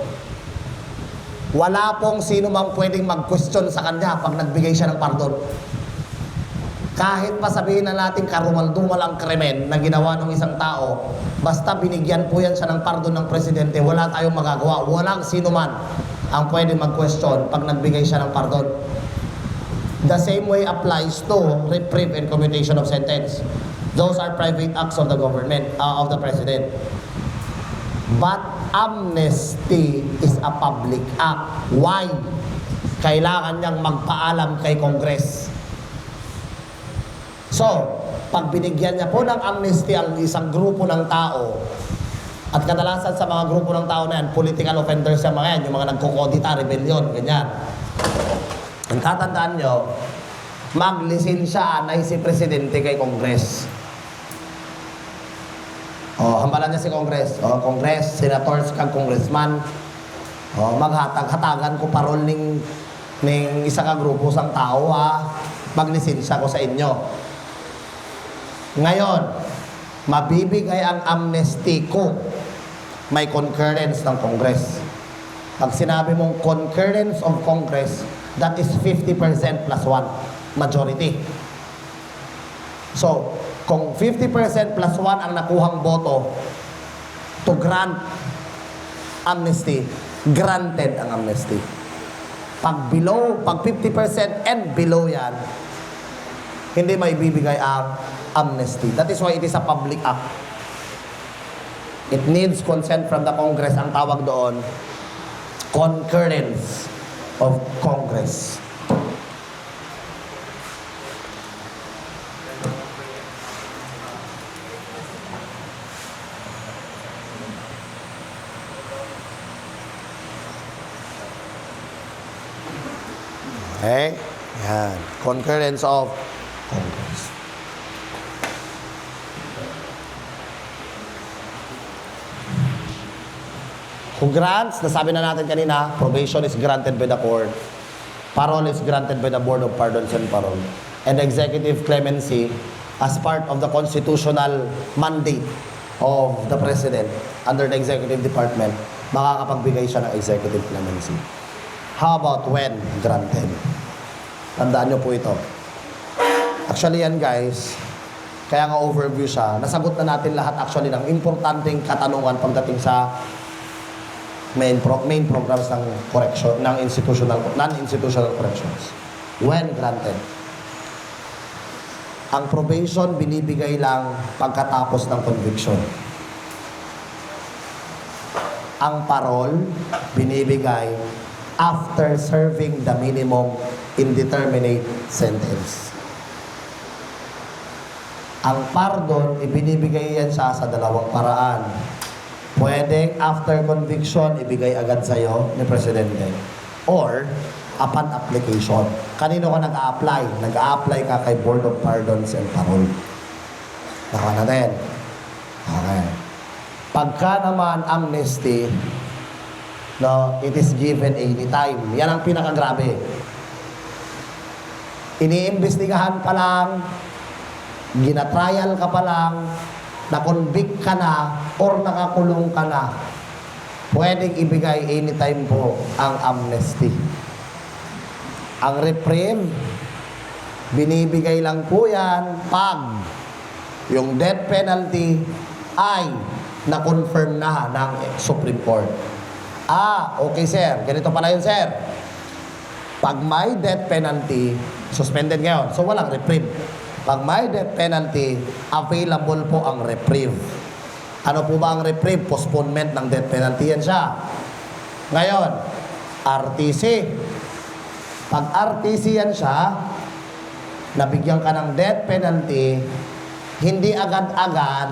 Wala pong sino mang pwedeng mag-question sa kanya pag nagbigay siya ng pardon. Kahit pa sabihin na natin karumal-dumal ang krimen na ginawa ng isang tao, basta binigyan po yan siya ng pardon ng presidente, wala tayong magagawa. Walang sino man ang pwede mag-question pag nagbigay siya ng pardon. The same way applies to reprieve and commutation of sentence. Those are private acts of the government, of the president. But amnesty is a public act. Why? Kailangan niyang magpaalam kay Congress. So, pag binigyan niya po ng amnesty ang isang grupo ng tao, at kadalasan sa mga grupo ng tao na yan, political offenders yung mga yan, yung mga nagkukodita, rebellion, ganyan. Ang tatandaan nyo, maglisensya na si Presidente kay Congress. Hambalan niya si Congress. Congress, senators, kag congressman. Maghatag-hatagan ko parol ning isa ka grupo sang tao, maglisensya ko sa inyo. Ngayon, mabibigay ang amnesty ko may concurrence ng Congress. Pag sinabi mong concurrence of Congress, that is 50% plus 1, majority. So, kung 50% plus 1 ang nakuhang boto to grant amnesty, granted ang amnesty. Pag 50% and below yan, hindi may bibigay ang amnesty. That is why it is a public act. It needs consent from the Congress. Ang tawag doon, concurrence of Congress. Okay? Yan. Concurrence of Congress. Who grants, nasabi na natin kanina, probation is granted by the court. Parole is granted by the Board of Pardons and Parole. And executive clemency as part of the constitutional mandate of the President under the Executive Department, makakapagbigay siya ng executive clemency. How about when granted? Tandaan nyo po ito. Actually yan guys, kaya nga overview siya, nasagot na natin lahat actually ng importanteng katanungan pagdating sa main programs ng correction, ng non-institutional corrections. When granted. Ang probation binibigay lang pagkatapos ng conviction. Ang parole binibigay after serving the minimum indeterminate sentence. Ang pardon, ibinibigay yan siya sa dalawang paraan. Pwedeng after conviction, ibigay agad sa'yo ni Presidente. Or, upon application. Kanino ka nag-a-apply? Nag-a-apply ka kay Board of Pardons and Parole. Naka natin. Okay. Pagka naman amnesty, no, it is given anytime. Yan ang pinakagrabe. Iniimbestigahan pa lang, gina-trial ka pa lang, na-convict ka na, or nakakulong ka na, pwedeng ibigay anytime po ang amnesty. Ang reprieve, binibigay lang po yan pag yung death penalty ay na-confirm na ng Supreme Court. Okay sir, ganito pala yun sir. Pag may death penalty, suspended ngayon, so walang reprieve. Pag may death penalty, available po ang reprieve. Ano po ba ang reprieve? Postponement ng death penalty. Yan siya. Ngayon, RTC. Pag RTC yan siya, nabigyan ka ng death penalty, hindi agad-agad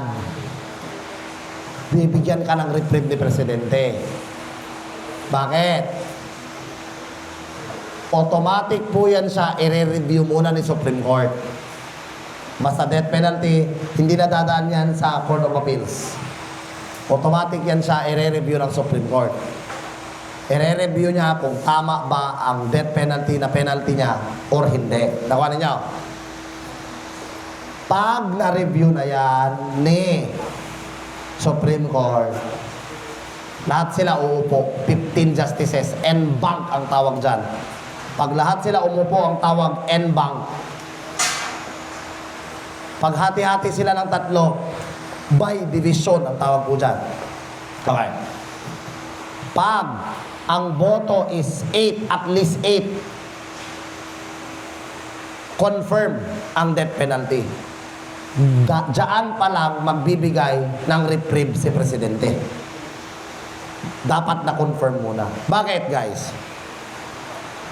bibigyan ka ng reprieve ni Presidente. Bakit? Automatic po yan siya, i-review muna ni Supreme Court. Basta death penalty, hindi na dadaan yan sa Court of Appeals. Automatic yan siya, i-review ng Supreme Court. I-review niya kung tama ba ang death penalty na penalty niya or hindi. Nakuha ninyo? Pag na-review na yan ni Supreme Court, lahat sila uupo, 15 justices, en banc ang tawag dyan. Pag lahat sila umupo, ang tawag en banc. Paghati-hati sila ng tatlo, by division ang tawag po dyan. Okay. Pag ang boto is 8, at least 8, confirm ang death penalty. Diyan pa lang magbibigay ng reprieve si Presidente. Dapat na-confirm muna. Bakit, guys?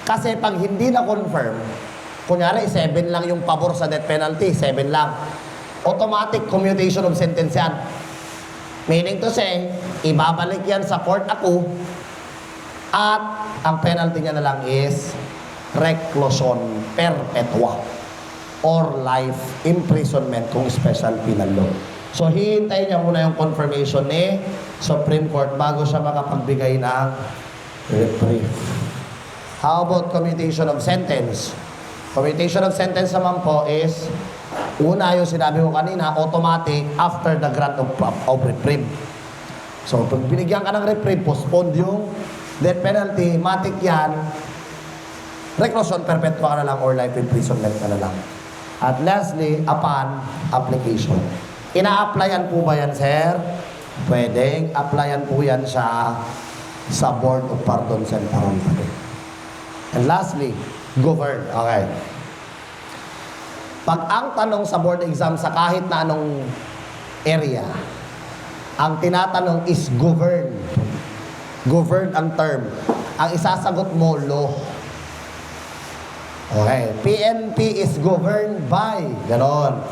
Kasi pag hindi na-confirm, kunyari 7 lang yung pabor sa death penalty, 7 lang. Automatic commutation of sentence yan. Meaning to say, ibabalik yan sa court ako at ang penalty niya na lang is reclusion perpetua or life imprisonment kung special penal law. So, hihintayin niya muna yung confirmation ni Supreme Court bago siya makapagbigay ng reprieve. How about commutation of sentence? Commutation of sentence naman po is, una yung sinabi ko kanina, automatic after the grant of reprieve. So, pag binigyan ka ng reprieve, postpone yung death penalty, matik yan, reclusion perpetua ka na lang or life imprisonment ka na lang. At lastly, upon application. Ina-applyan po ba yan, sir? Pwedeng applyan po yan sa Board of Pardons and Parole. And lastly, govern. Okay. Pag ang tanong sa board exam sa kahit na anong area, ang tinatanong is govern. Govern ang term. Ang isasagot mo, law. Okay. PNP is governed by. Ganon.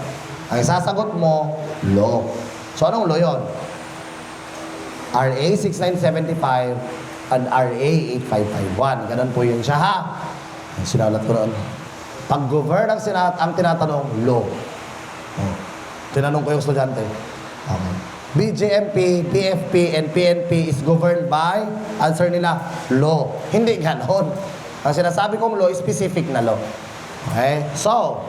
Ang isasagot mo, law. So, anong law yun? RA 6975 and RA 8551. Ganon po yun siya, ha? Sinalat ko noon. Pag-govern ang tinatanong, law. Oh. Tinanong ko yung estudyante. Okay. BJMP, PFP, and PNP is governed by, answer nila, law. Hindi ganon. Ang sinasabi kong law is specific na law. Okay? So,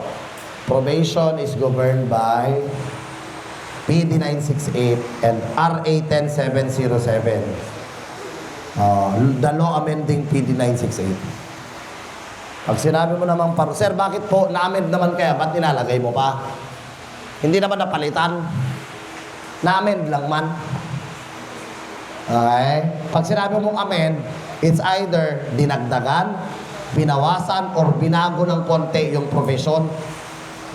probation is governed by PD 968 and RA 10707. The law amending PD 968. Pag sinabi mo naman, sir, bakit po na-amend naman kaya? Ba't nilalagay mo pa? Hindi naman napalitan. Na-amend lang man. Okay? Pag sinabi mong amend, it's either dinagdagan, binawasan, or binago ng konti yung provision.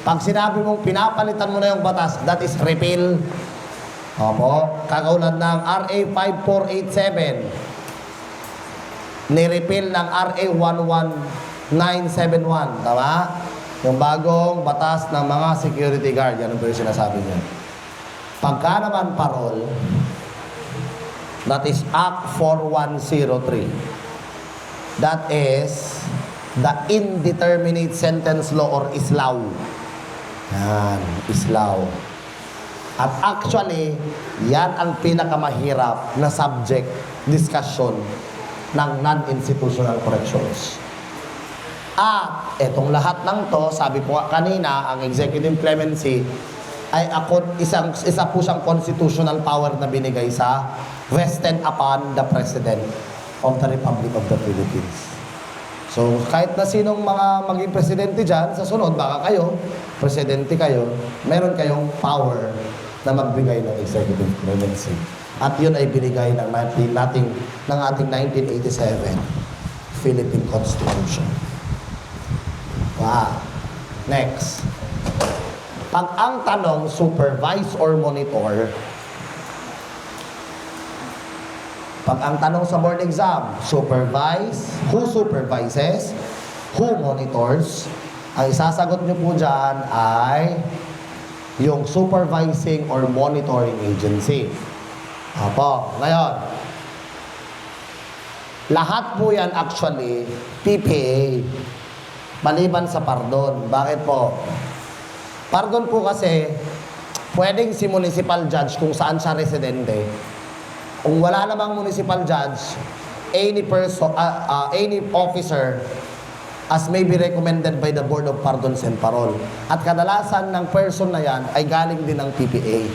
Pag sinabi mong pinapalitan mo na yung batas, that is repeal. Opo. Kakaulad ng RA 5487. Ni-repeal ng RA 11971. Tama? Yung bagong batas ng mga security guard. Yan ang sinasabi niya. Pagka naman parol, that is Act 4103. That is the Indeterminate Sentence Law or ISLAW. Yan, ISLAW. At actually, yan ang pinakamahirap na subject discussion ng non-institutional corrections. At etong lahat ng to, sabi ko kanina, ang executive clemency ay isa po siyang constitutional power na binigay sa vested upon the President of the Republic of the Philippines. So, kahit na sinong mga maging presidente dyan, sa sunod, baka kayo, presidente kayo, meron kayong power na magbigay ng executive clemency. At yun ay binigay ng ating 1987 Philippine Constitution. Wow. Next. Pag ang tanong, supervise or monitor, pag ang tanong sa board exam, supervise, who supervises, who monitors, ang isasagot nyo po dyan ay yung supervising or monitoring agency. Apo, ngayon, lahat po yan actually PPA, maliban sa pardon. Bakit po? Pardon po kasi, pwedeng si municipal judge kung saan siya residente. Kung wala namang municipal judge, any officer as may be recommended by the Board of Pardons and Parole. At kadalasan ng person na yan ay galing din ng PPA.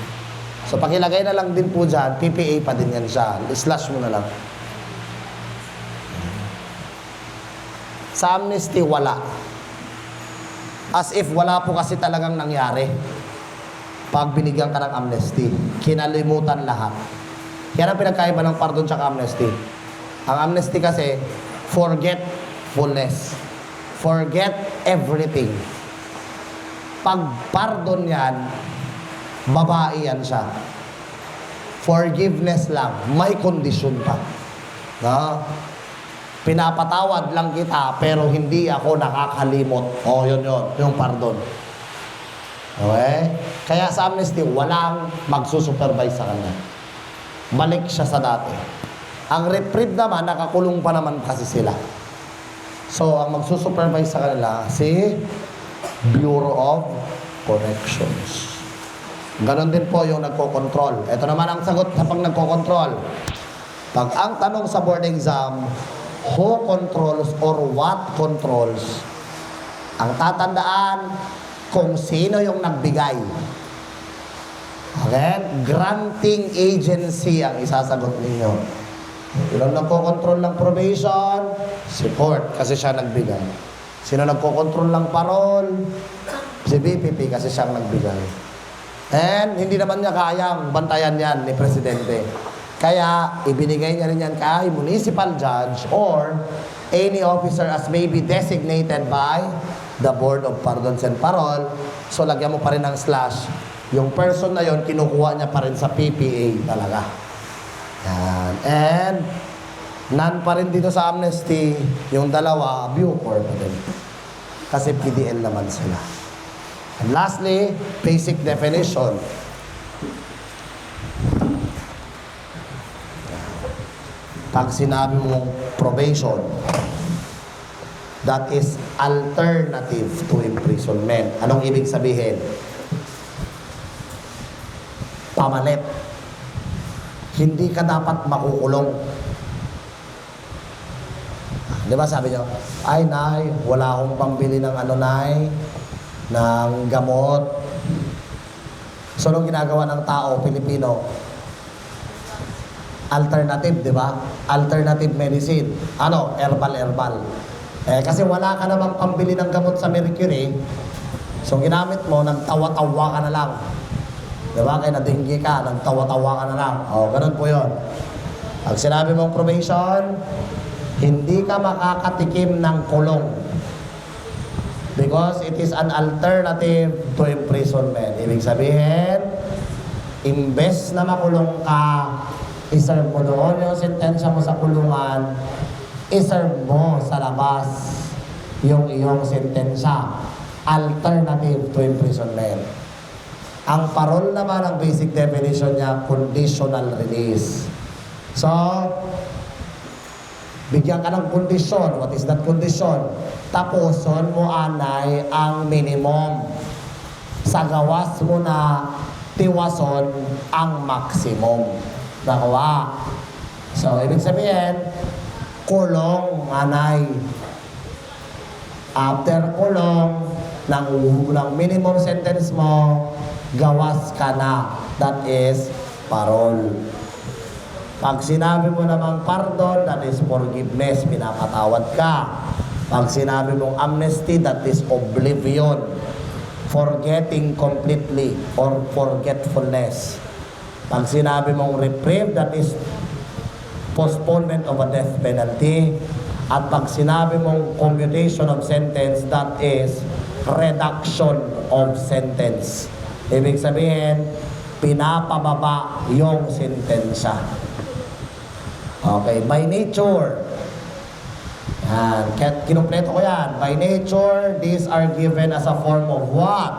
So pakilagay na lang din po dyan, PPA pa din yan siya. Slash mo na lang. Sa amnesty, wala. As if wala po kasi talagang nangyari. pag binigyan ka ng amnesty. Kinalimutan lahat. Yan ang pinagkaiba ng pardon tsaka amnesty. Ang amnesty kasi, forgetfulness. Forget everything. Pag pardon yan, babae yan siya. Forgiveness lang, may kondisyon pa. No? Pinapatawad lang kita, pero hindi ako nakakalimot. Yun, yung pardon. Okay? Kaya sa amnesty, walang magsusupervise sa kanya. Balik siya sa dati. Ang reprieve naman, nakakulong pa naman kasi sila. So, ang magsusupervise sa kanila, si Bureau of Corrections. Ganon din po yung nagko-control. Ito naman ang sagot sa pag nagko-control. Pag ang tanong sa board exam, who controls or what controls? Ang tatandaan, kung sino yung nagbigay. Okay? Granting agency ang isasagot ninyo. Sino nagko-control ng probation? Si court, kasi siya nagbigay. Sino nagko-control ng parol? Si BPP, kasi siyang nagbigay. And hindi naman niya kayang bantayan yan ni Presidente. Kaya ibinigay niya rin yan kay municipal judge or any officer as may be designated by the Board of Pardons and Parole. So lagyan mo pa rin ng slash. Yung person na yon kinukuha niya pa rin sa PPA talaga. Yan. And none pa rin dito sa amnesty, yung dalawa, Bucor pa din. Kasi PDL naman sila. And lastly, basic definition. Pag sinabi mong probation, that is alternative to imprisonment. Anong ibig sabihin? Pamalit. Hindi ka dapat makukulong. Di ba sabi niyo, ay nay, wala akong pambili ng ano nay, ng gamot. So, nung ginagawa ng tao, Pilipino, alternative, di ba? Alternative medicine. Ano? Herbal. Kasi wala ka namang pambili ng gamot sa Mercury, so ginamit mo, nagtawa-tawa ka na lang. Di ba? Kaya nadinggi ka, nagtawa-tawa ka na lang. Ganun po yun. Pag sinabi mong probation, hindi ka makakatikim ng kulong. Because it is an alternative to imprisonment. Ibig sabihin, imbes na makulong ka, iserve mo doon yung sentensya mo sa kulungan, iserve mo sa labas yung iyong sentensya. Alternative to imprisonment. Ang parol naman, ang basic definition niya, conditional release. So, bigyan ka ng kondisyon. What is that condition? Tapuson mo anay ang minimum. Sa gawas mo na tiwason ang maximum. Nakuha. So, ibig sabihin, kulong anay. After kulong, ng minimum sentence mo, gawas ka na. That is parol. Pag sinabi mo namang pardon, that is forgiveness, pinapatawad ka. Pag sinabi mong amnesty, that is oblivion, forgetting completely or forgetfulness. Pag sinabi mong reprieve, that is postponement of a death penalty. At pag sinabi mong commutation of sentence, that is reduction of sentence. Ibig sabihin, pinapababa yung sentensya. Okay, by nature. Yan, kinumpleto ko yan. By nature, these are given as a form of what?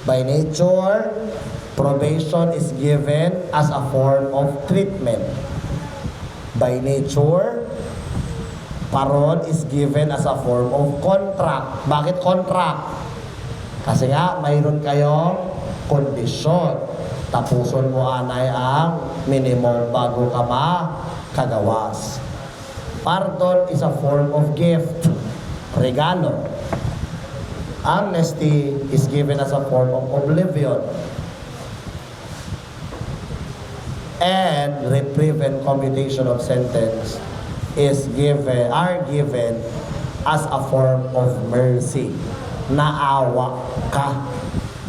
By nature, probation is given as a form of treatment. By nature, parole is given as a form of contract. Bakit contract? Kasi nga, mayroon kayong kondisyon. Tapuson mo anay ang minimum bago ka makagawas. Pardon is a form of gift. Regalo. Amnesty is given as a form of oblivion. And reprieve and commutation of sentence are given as a form of mercy. Naawa ka.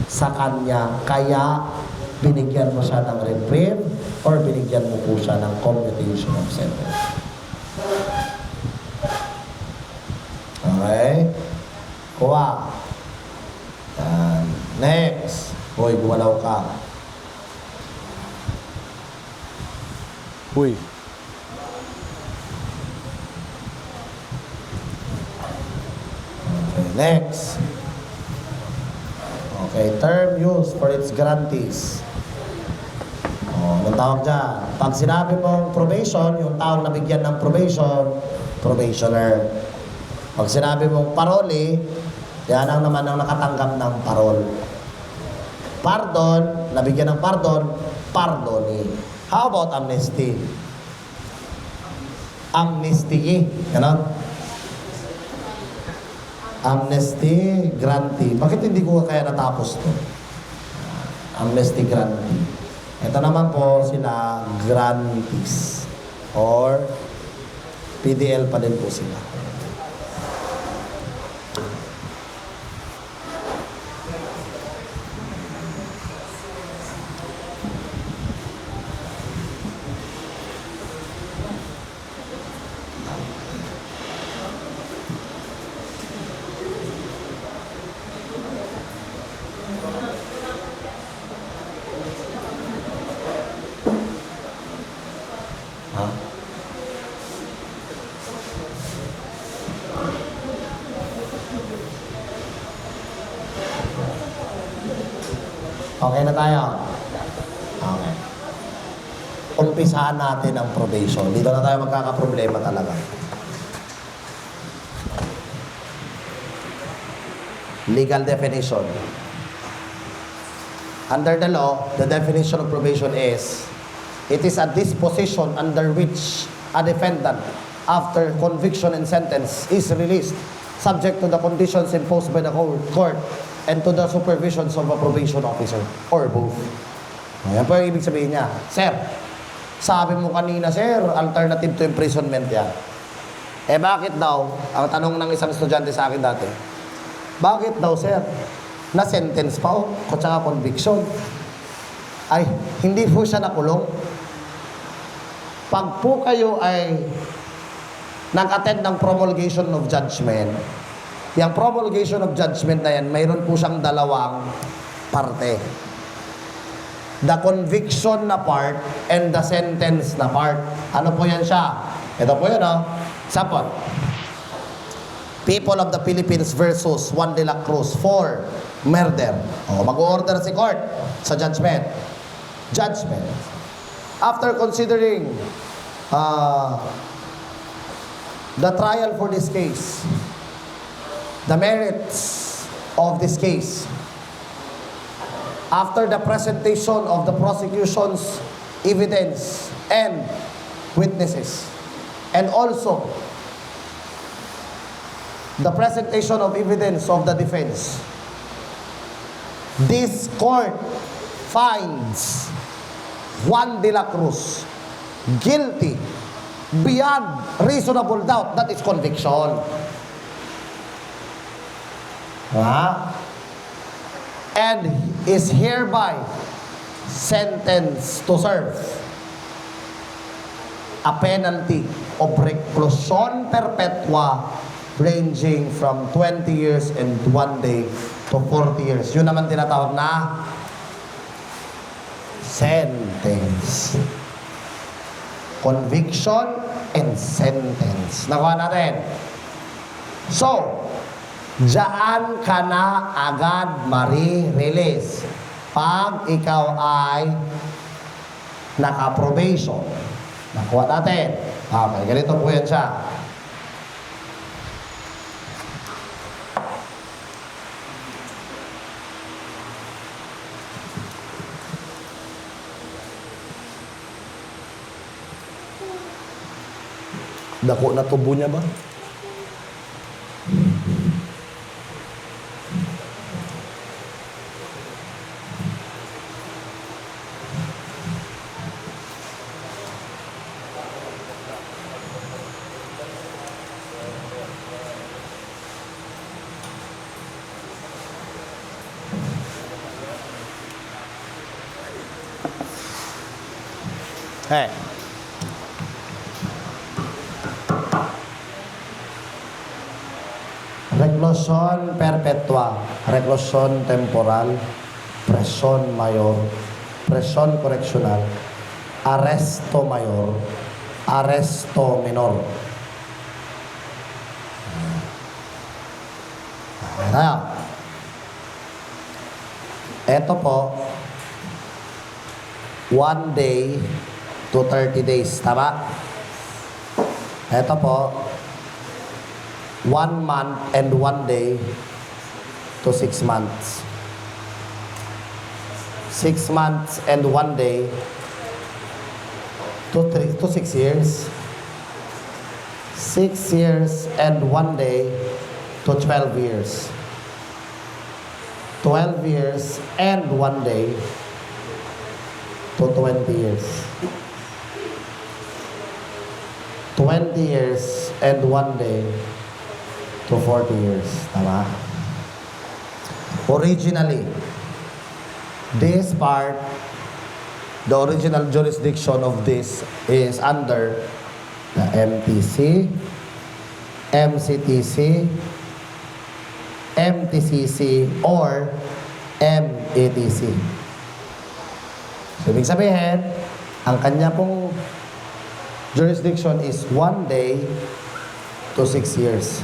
sa kanya, kaya binigyan mo siya ng reprieve or binigyan mo po siya ng commutation of sentence. Okay? Kuha. Yan. Next. Hoy, gumalaw ka. Uy. Okay, next. Okay, term used for its grantees. Anong tawag dyan? Pag sinabi mong probation, yung taong nabigyan ng probation, probationer. Pag sinabi mong parole, yan ang naman ang nakatanggap ng parol. Pardon, nabigyan ng pardon, pardoni. How about amnesty? Amnesty, ganon? Amnesty, grantee. Bakit hindi ko kaya natapos to? Amnesty, grantee. Ito naman po sila, grantees. Or, PDL pa din po sila. Ha? Okay na tayo? Okay. Umpisahan natin ang probation. Dito na tayo magkakaproblema talaga. Legal definition. Under the law, the definition of probation is, it is a disposition under which a defendant, after conviction and sentence, is released, subject to the conditions imposed by the court and to the supervisions of a probation officer, or both. Ayan po yung ibig sabihin niya. Sir, sabi mo kanina, sir, alternative to imprisonment yan. Eh bakit daw, ang tanong ng isang estudyante sa akin dati, bakit daw, sir, na-sentence pa o, tsaka conviction? Ay, hindi po siya nakulong. Pag po kayo ay nag-attend ng promulgation of judgment, yung promulgation of judgment na yan, mayroon po siyang dalawang parte. The conviction na part and the sentence na part. Ano po yan siya? Ito po yan, oh. Example. People of the Philippines versus Juan de la Cruz for murder. O, mag-order si court sa judgment. Judgment. After considering the trial for this case, the merits of this case, after the presentation of the prosecution's evidence and witnesses, and also the presentation of evidence of the defense, this court finds Juan de la Cruz guilty beyond reasonable doubt. That is conviction. And is hereby sentenced to serve a penalty of reclusion perpetua ranging from 20 years and 1 day to 40 years. Yun naman tinatawag na sentence. Conviction and sentence. Nakuha natin. So, diyan ka na agad mari-release pag ikaw ay naka-probation. Nakuha natin. Okay, ganito po yan siya. Dako na tubo niya ba? Eh. Reclusion perpetua, reclusion temporal, prison mayor, prison correctional, arresto mayor, arresto minor. Tayo. Ito po, 1 day to 30 days. Tama? Ito po, 1 month and 1 day to 6 months. 6 months and 1 day to 6 years. 6 years and 1 day to 12 years. 12 years and 1 day to 20 years. 20 years and 1 day to 40 years. Tama? Originally, this part, the original jurisdiction of this is under the MTC, MCTC, MTCC, or MATC. So, ibig sabihin, ang kanya pong jurisdiction is 1 day to 6 years.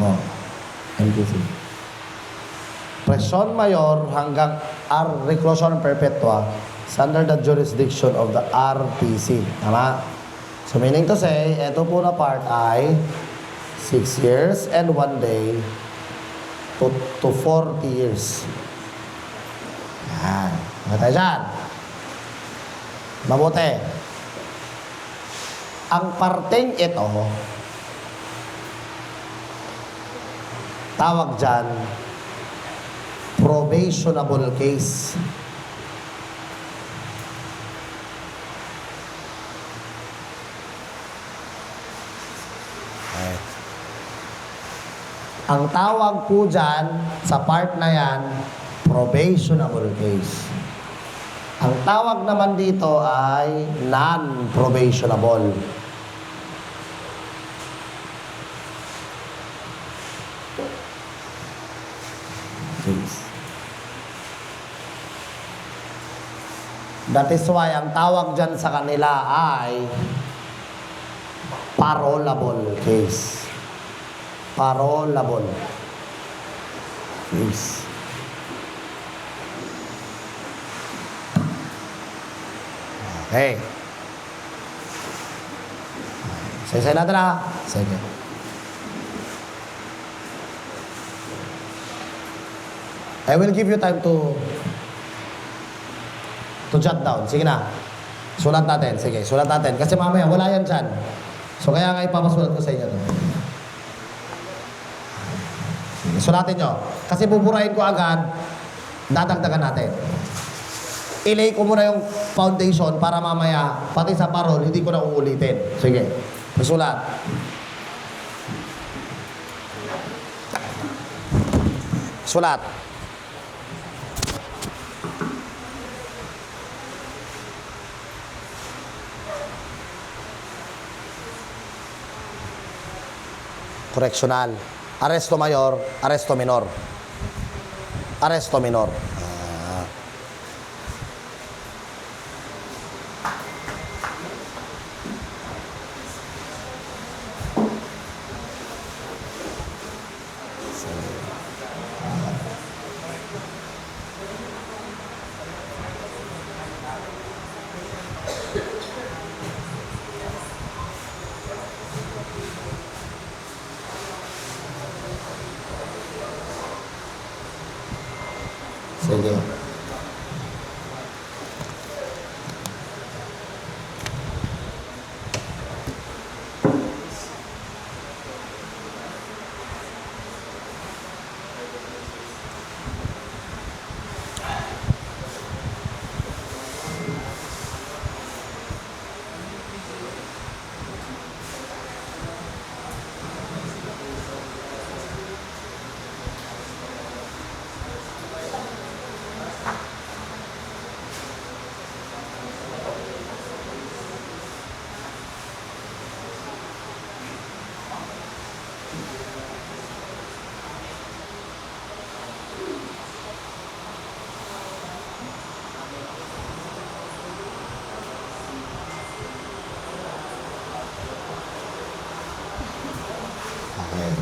Oh, MTC. Prison mayor hanggang reclusion perpetua is under the jurisdiction of the RTC. Tama? So, meaning to say, ito po na part ay 6 years and 1 day to 40 years. Yan. Matay dyan. Mabuti. Ang parteng ito, tawag dyan, probationable case. Ang tawag po dyan, sa part na yan, probationable case. Ang tawag naman dito ay non-probationable case. That is why ang tawag dyan sa kanila ay parolable case. Parolable case. Okay. Say natin na. Sige. I will give you time to jot down. Sige na. Sulat natin. Sige, sulat natin. Kasi mamaya, wala yan dyan. So, kaya nga ipapasulat ko sa inyo. Sige, sulatin nyo. Kasi buburahin ko agad, dadagdagan natin. I-lay ko muna yung foundation para mamaya, pati sa parol, hindi ko na uulitin. Sige, sulat. Sulat. Correctional. Arresto mayor, arresto minor. Arresto minor. Sige.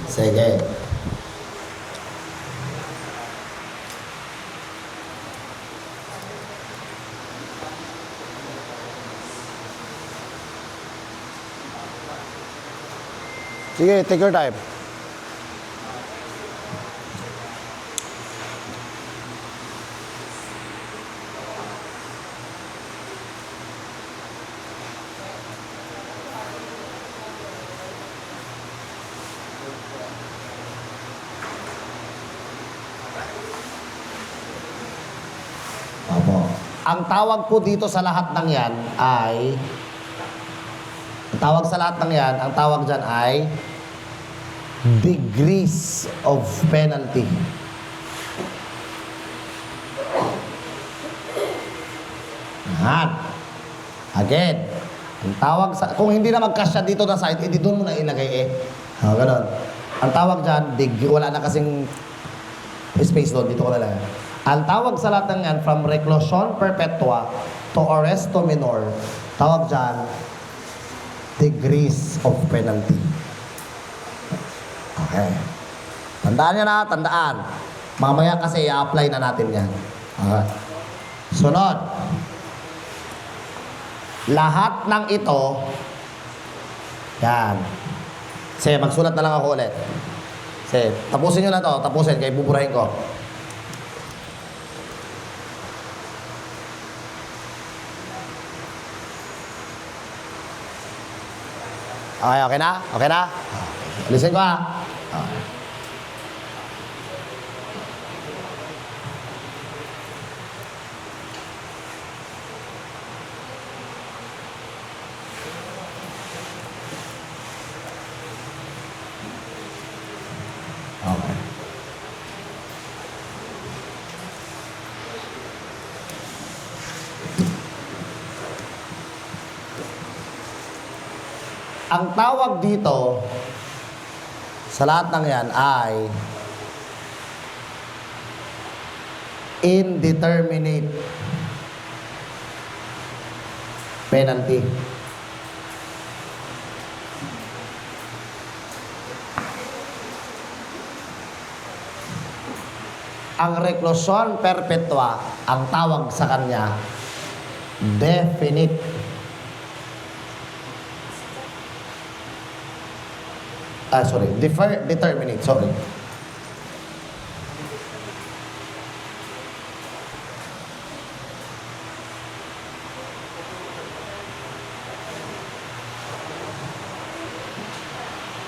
Sige. Sige, take your time. Opo. Ang tawag po dito sa lahat ng yan ay, ang tawag sa lahat ng yan, ang tawag dyan ay degrees of penalty. Yan. Again, ang tawag sa, kung hindi na magkasya dito na side, edi doon mo na ilagay ganon. Ang tawag dyan, wala na kasing space doon, dito ko na lang. Ang tawag sa lahat ng yan, from reclusion perpetua to arresto minor, tawag dyan, degrees of penalty. Okay. Tandaan nyo na, tandaan. Mamaya kasi i-apply na natin yan. Okay. Sunod. Lahat ng ito, yan. Sige, magsulat na lang ako ulit. Sige, tapusin nyo na to. Tapusin, kaya buburahin ko. Okay, okay na? Okay na? Alisin ko Okay. Okay. Ang tawag dito sa lahat ng yan ay indeterminate penalty. Ang reclusion perpetua, ang tawag sa kanya, definite. Determinate, sorry.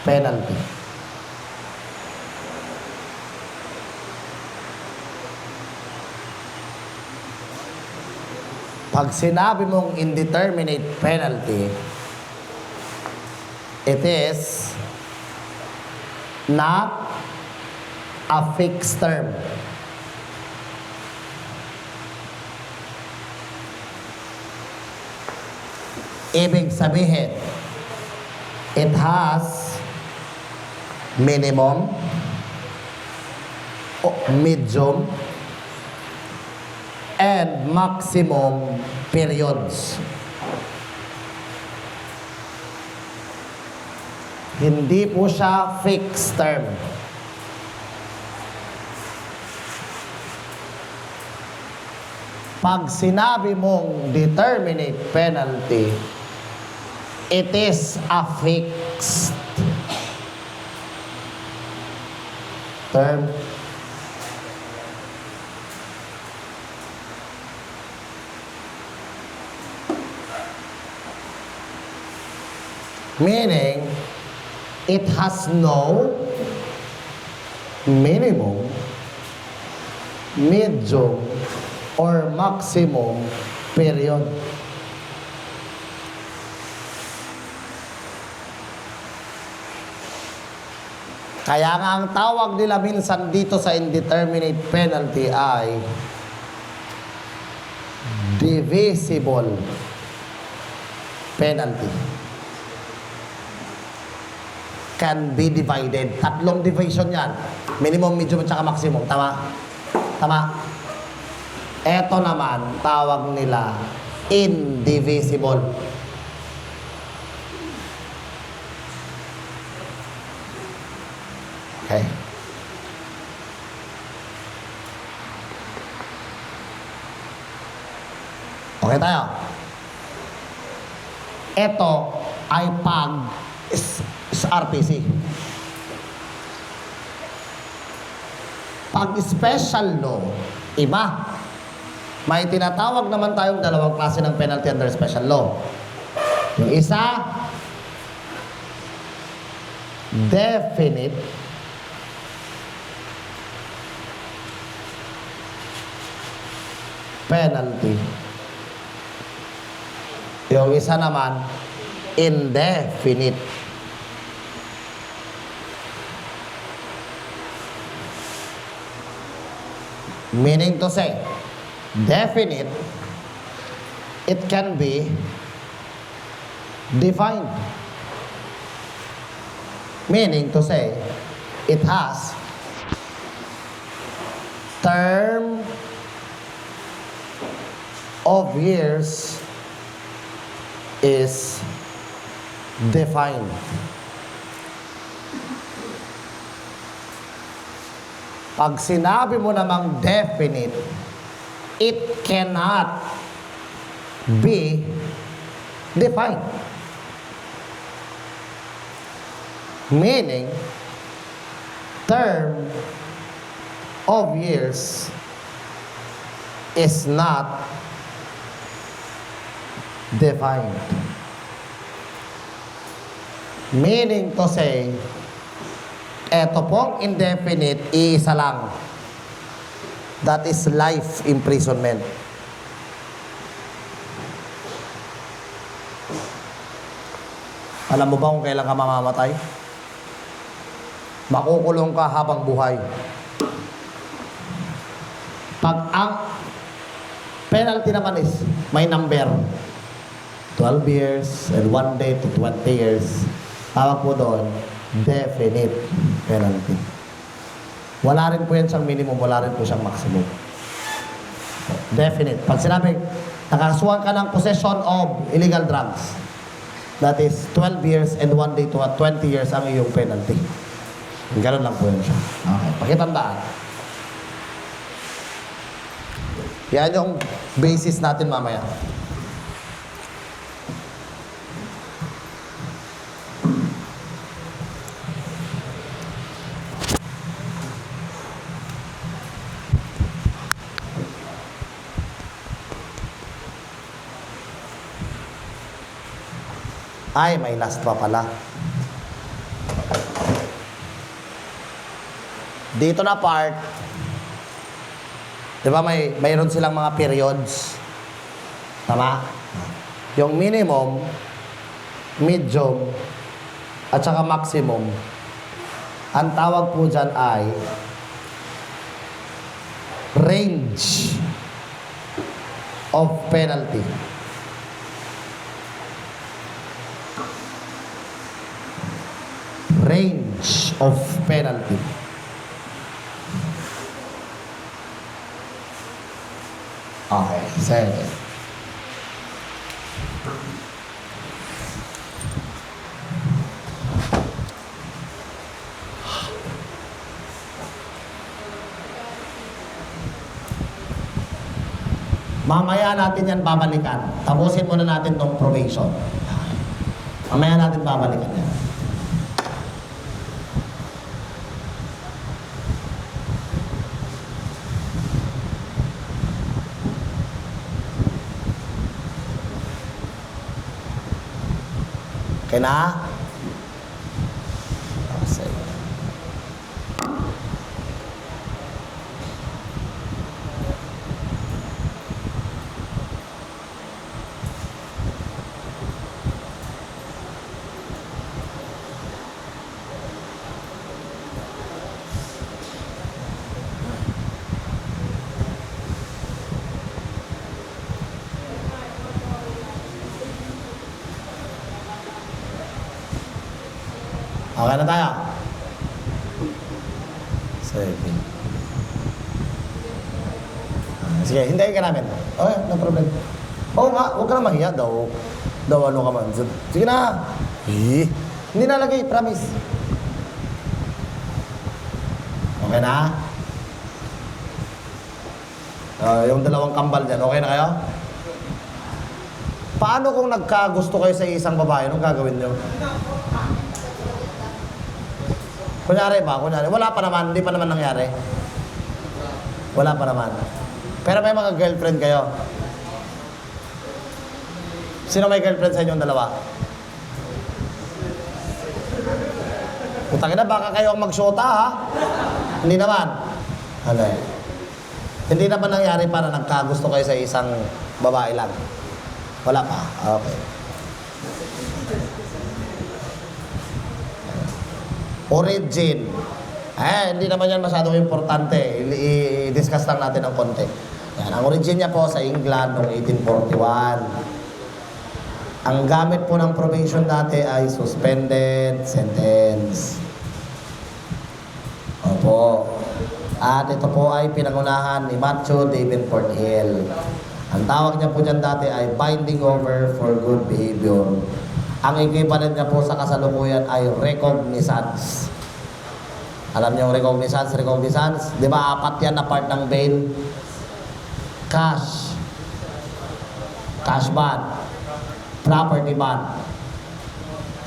Penalty. Pag sinabi mong indeterminate penalty, it is not a fixed term. Ibig sabihin, it has minimum, medium, and maximum periods. Hindi po siya fixed term. Pag sinabi mong determinate penalty, it is a fixed term. Meaning, it has no minimum, medium, or maximum period. Kaya nga ang tawag nila minsan dito sa indeterminate penalty ay divisible penalty. Can be divided. Tatlong division yan. Minimum, medium, at saka maximum. Tama? Tama? Eto naman, tawag nila indivisible. Okay tayo. Ito ay sa RPC. Pag special law, iba. May tinatawag naman tayong dalawang klase ng penalty under special law. Yung isa, definite penalty. Yung isa naman, indefinite. Meaning to say, definite, it can be defined. Meaning to say, it has term of years is defined. Pag sinabi mo namang definite, it cannot be defined. Meaning, term of years is not defined. Meaning to say, eto pong indefinite, iisa lang. That is life imprisonment. Alam mo ba kung kailan ka mamamatay? Makukulong ka habang buhay. Pag ang penalty naman is may number, 12 years and 1 day to 20 years, tawag po doon, definite penalty. Wala rin po yan siyang minimum, wala rin po siyang maximum. Definite. Pag sinabi, nakasuhan ka ng possession of illegal drugs, that is 12 years and 1 day to 20 years ang iyong penalty. Ganun lang po yun siya. Okay. Pakitandaan. Yan yung basis natin mamaya. Ay, may last pa pala. Dito na part, di ba mayroon silang mga periods? Tama? Yung minimum, medium, at saka maximum, ang tawag po dyan ay range of penalty. Range of penalty. Okay, sige. Mamaya natin yan babalikan. Tapusin muna natin tong probation. Mamaya natin babalikan yan. Okay na? Sige. Okay na tayo. Sige. Sige, hintayin ka namin. Okay, no problem. Oo nga, huwag ka na mahiya daw. Daw ano ka man. Sige na. Hindi nalagay, promise. Okay na? Yung dalawang kambal dyan, okay na kayo? Paano kung nagkagusto kayo sa isang babae? Anong gagawin nyo? Kunyari, wala pa naman, hindi pa naman nangyari. Wala pa naman. Pero may mga girlfriend kayo. Sino may girlfriend sa inyong dalawa? Utangin na, baka kayo ang magsyota, ha? Hindi naman. Ano eh? Hindi naman nangyari para nagkagusto kayo sa isang babae lang. Wala pa. Okay. Origin. Hindi naman yan masyadong importante. I-discuss lang natin ng konti. Yan. Ang origin niya po sa England noong 1841. Ang gamit po ng probation dati ay suspended sentence. Opo. At ito po ay pinangunahan ni Matthew Davenport Hill. Ang tawag niya po dyan dati ay binding over for good behavior. Ang equivalent niya po sa kasalukuyan ay recognizance. Alam niyo yung recognizance? Di ba apat yan na part ng bail? Cash bond, property bond,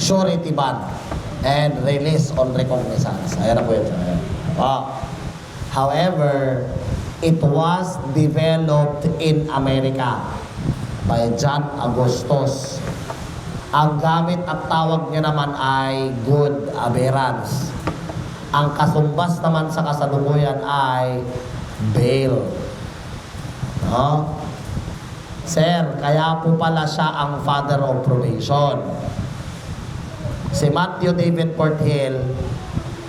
surety bond, and release on recognizance. Ayan na po yun. However, it was developed in America by John Augustus. Ang gamit at tawag niya naman ay good aberrance. Ang kasumbas naman sa kasalukuyan ay bail. No? Sir, kaya po pala siya ang father of probation. Si Matthew Davenport Hill,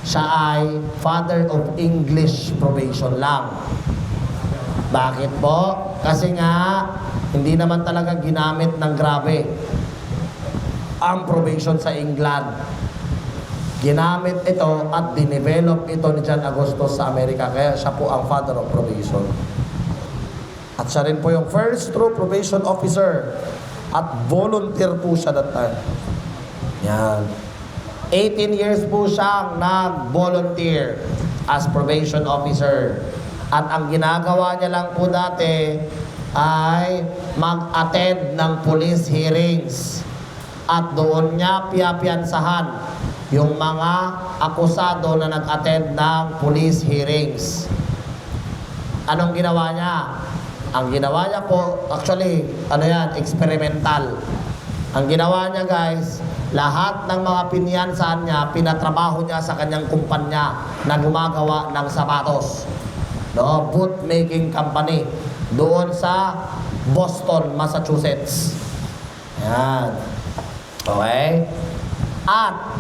siya ay father of English probation lang. Bakit po? Kasi nga, hindi naman talaga ginamit ng grabe ang probation sa England. Ginamit ito at dinevelop ito ni John Augustus sa Amerika. Kaya siya po ang father of probation. At siya rin po yung first true probation officer. At volunteer po siya that time. Yan. 18 years po siyang nag-volunteer as probation officer. At ang ginagawa niya lang po dati ay mag-attend ng police hearings. At doon niya piyapiyansahan yung mga akusado na nag-attend ng police hearings. Anong ginawa niya? Ang ginawa niya po, actually, experimental. Ang ginawa niya guys, lahat ng mga pinyansahan niya, pinatrabaho niya sa kanyang kumpanya na gumagawa ng sapatos. No, bootmaking company doon sa Boston, Massachusetts. Yan. Okay? At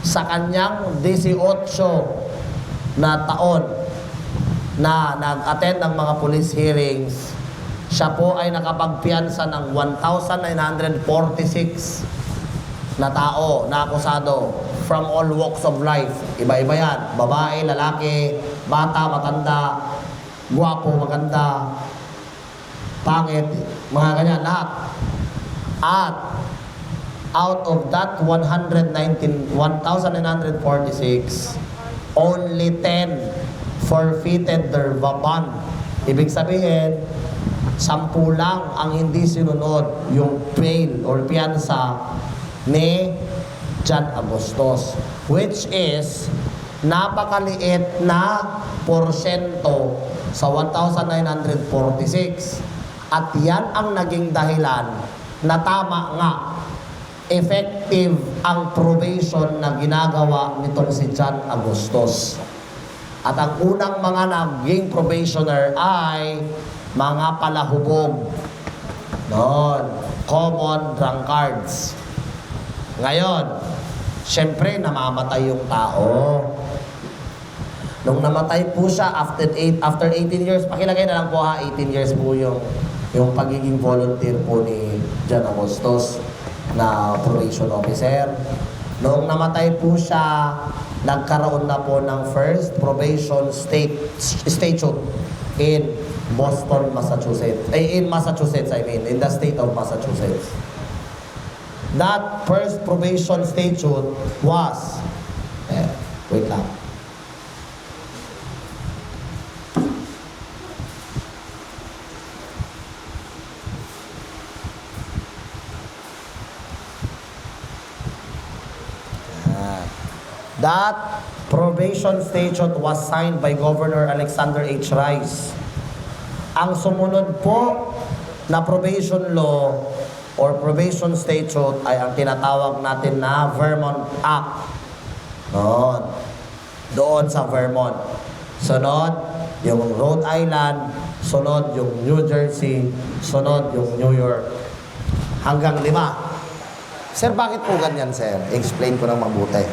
sa kanyang 18 na taon na nag-attend ng mga police hearings, siya po ay nakapagpiyansa ng 1,946 na tao, na akusado from all walks of life. Iba-iba yan. Babae, lalaki, bata, matanda, guwapo, maganda, pangit, mga ganyan, lahat. At out of that 1,946, only 10 forfeited their bond. Ibig sabihin, 10 lang ang hindi sinunod yung bail or piyansa ni John Augustus, which is napakaliit na porsyento sa 1,946. At yan ang naging dahilan na tama nga, effective ang probation na ginagawa nitong si John Augustus. At ang unang mga naging probationer ay mga palahubog. Noon, common drunkards. Ngayon, syempre namamatay yung tao. Nung namatay po siya after 18 years, pakilagay na lang po 18 years po yung pagiging volunteer po ni John Augustus na probation officer. Noong namatay po siya, nagkaroon na po ng first probation statute in Boston, Massachusetts. In Massachusetts, in the state of Massachusetts. That first probation statute was, wait lang. That probation statute was signed by Governor Alexander H. Rice. Ang sumunod po na probation law or probation statute ay ang tinatawag natin na Vermont Act. Doon sa Vermont. Sunod, yung Rhode Island. Sunod, yung New Jersey. Sunod, yung New York. Hanggang 5. Sir, bakit po ganyan, sir? Explain ko ng mabuti.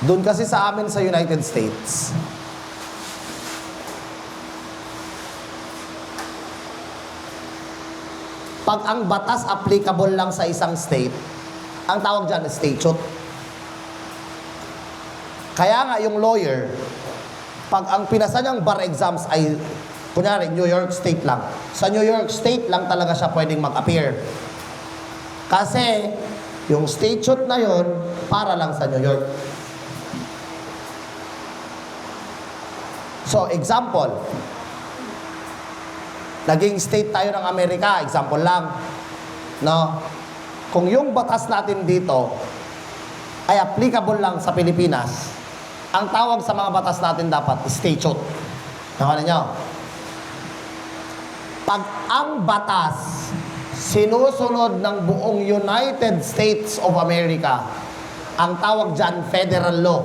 Doon kasi sa amin sa United States, pag ang batas applicable lang sa isang state, ang tawag dyan is statute. Kaya nga yung lawyer, pag ang pinasa niyang bar exams ay, kunyari, New York State lang. Sa New York State lang talaga siya pwedeng mag-appear. Kasi, yung statute na yon para lang sa New York. So, example, naging state tayo ng Amerika, example lang, no? Kung yung batas natin dito ay applicable lang sa Pilipinas, ang tawag sa mga batas natin dapat statute. Nakuha niyo? Pag ang batas sinusunod ng buong United States of America, ang tawag dyan federal law.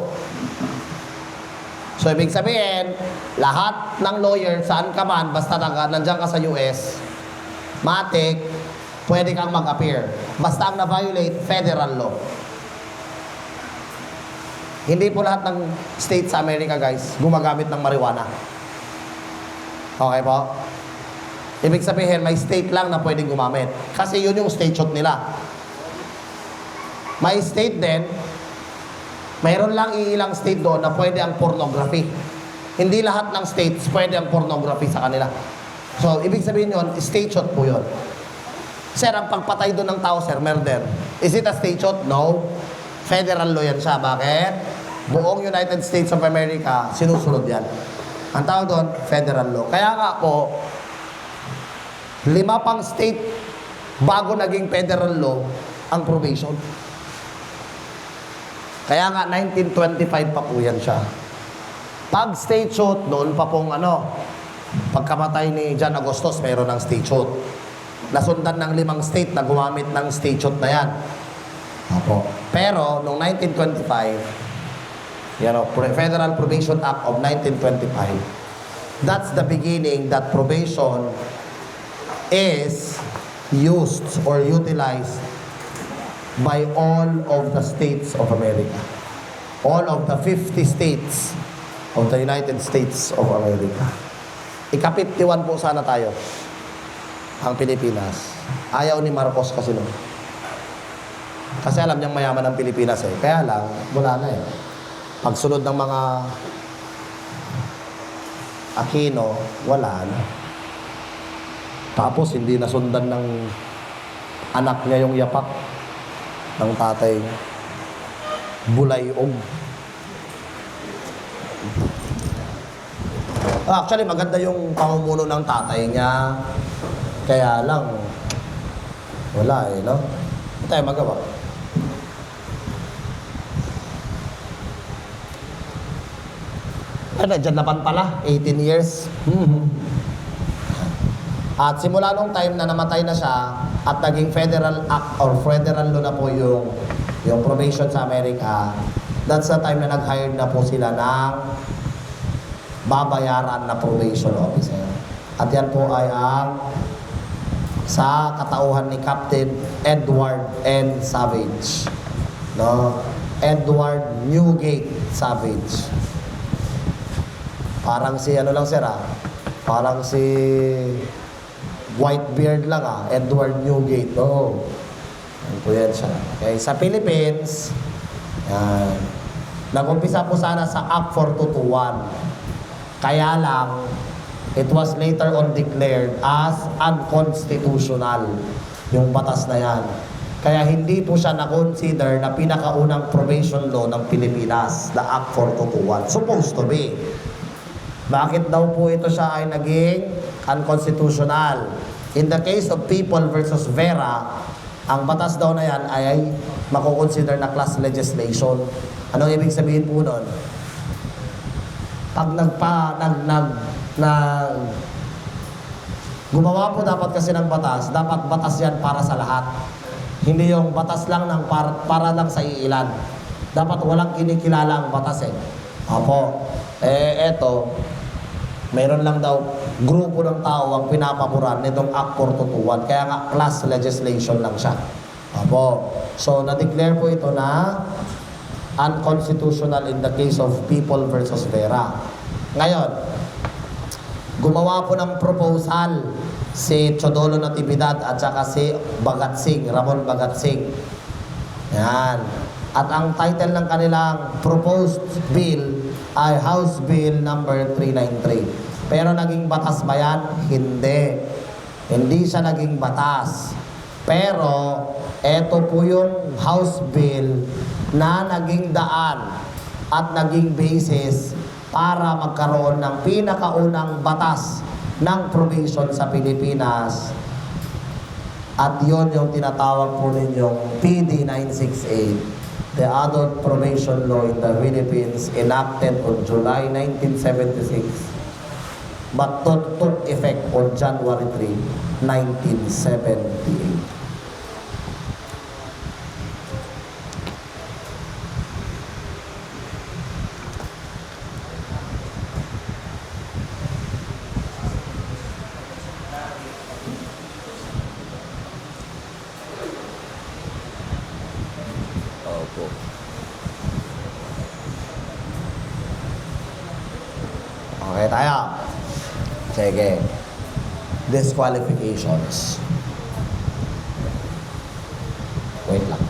So, ibig sabihin, lahat ng lawyer, saan ka man, basta nandiyan ka sa US, matik, pwede kang mag-appear. Basta ang na-violate, federal law. Hindi po lahat ng state sa Amerika, guys, gumagamit ng marijuana. Okay po? Ibig sabihin, may state lang na pwedeng gumamit. Kasi yun yung statute nila. May state din, mayroon lang iilang state doon na pwede ang pornography. Hindi lahat ng states pwede ang pornography sa kanila. So, ibig sabihin yun, statute po yun. Sir, ang pagpatay doon ng tao, sir, murder. Is it a statute? No. Federal law yan siya. Bakit? Buong United States of America, sinusunod yan. Ang tawag doon, federal law. Kaya nga po, 5 pang state bago naging federal law ang probation. Kaya nga 1925 pa po yan siya. Pag statute, noon pa pong pagkamatay ni John Agustus, mayroon ng statute. Nasundan ng 5 state na gumamit ng statute na yan. Apo. Pero, noong 1925, Federal Probation Act of 1925, that's the beginning that probation is used or utilized by all of the states of America. All of the 50 states of the United States of America. Ika-51 po sana tayo, ang Pilipinas. Ayaw ni Marcos kasi no. Kasi alam niyang mayaman ang Pilipinas eh. Kaya lang, wala na eh. Pagsunod ng mga Aquino, wala na. Tapos hindi nasundan ng anak niya yung yapak ng tatay niya. Bulayog. Actually, maganda yung pamumuno ng tatay niya. Kaya lang, wala eh, no? Hindi tayo magawa. Dyan naman pala, 18 years. At simula nung time na namatay na siya at naging federal act or federal law na po yung probation sa Amerika, that's the time na nag-hire na po sila ng babayaran na probation officer. At yan po ay ang sa katauhan ni Captain Edward N. Savage. No? Edward Newgate Savage. Parang si lang sir parang si Whitebeard lang Edward Newgate. No. Yan po yan siya. Okay, sa Philippines, yan. Nag-umpisa po sana sa Act 4221. Kaya lang, it was later on declared as unconstitutional yung batas na yan. Kaya hindi po siya na-consider na pinakaunang probation law ng Pilipinas, the Act 4221. Supposed to be. Bakit daw po ito siya ay naging unconstitutional? In the case of People versus Vera, Ang batas daw na yan ay makukonsider na class legislation. Anong ibig sabihin po nun? Pag gumawa po dapat kasi ng batas, dapat batas yan para sa lahat. Hindi yung batas lang ng para lang sa iilan. Dapat walang kinikilala ang batas eh. Opo. Eto, mayroon lang daw grupo ng tao ang pinapaboran nitong Act 421. Kaya nga class legislation lang siya. Opo. So, na-declare po ito na unconstitutional in the case of People versus Vera. Ngayon, gumawa po ng proposal si Chodolo Natividad at saka si Bagat Singh, Ramon Bagat Singh. Yan. At ang title ng kanilang proposed bill ay House Bill number 393. Pero naging batas ba yan? Hindi. Hindi siya naging batas. Pero, eto po yung House Bill na naging daan at naging basis para magkaroon ng pinakaunang batas ng probation sa Pilipinas. At yon yung tinatawag po ninyong PD 968. The Adult Probation Law in the Philippines, enacted on July 1976, but took effect on January 3, 1978. Opo. Okay tayo. Sige. Disqualifications. Wait lang.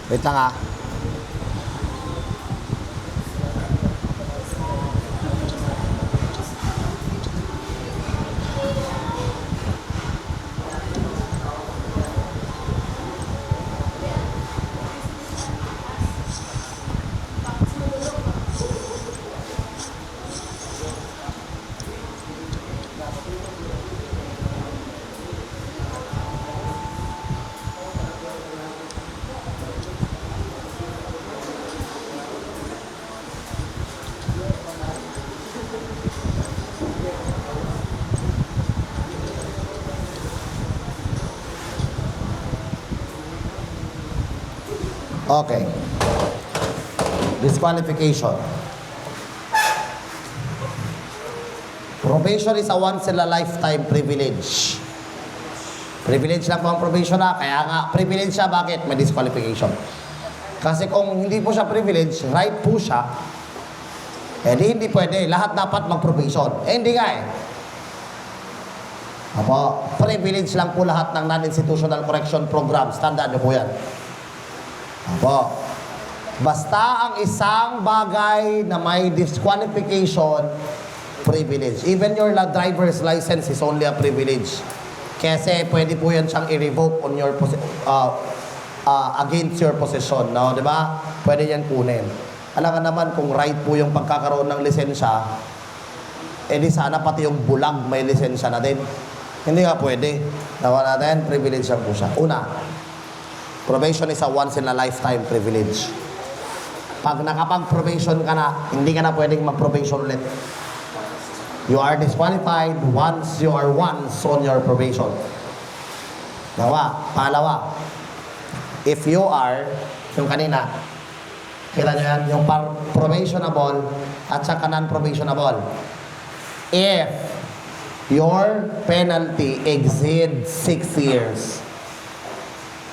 Wait lang ah. Okay. Disqualification. Probation is a once in a lifetime privilege. Privilege lang po ang probation na, kaya nga privilege siya, bakit? May disqualification. Kasi kung hindi po siya privilege, right po siya, hindi pwede. Lahat dapat mag-probation. Hindi nga eh. Apo, privilege lang po lahat ng non-institutional correction programs. Tandaan niyo po yan. Apo, basta ang isang bagay na may disqualification, privilege. Even your driver's license is only a privilege. Kasi pwede po yan siyang i-revoke on your against your possession, no? 'Di ba? Pwede yan kunin. Alam ka naman kung right po yung pagkakaroon ng lisensya, di sana pati yung bulag may lisensya na din. Hindi nga pwede. Nawa natin, privilege yan po siya. Una, probation is a once in a lifetime privilege. Pag nakapag-probation ka na, hindi ka na pwedeng mag-probation ulit. You are disqualified once you are once on your probation. Pangalawa, if you are, yung kanina, kita nyo yan, yung probationable at saka non-probationable. If your penalty exceeds 6 years,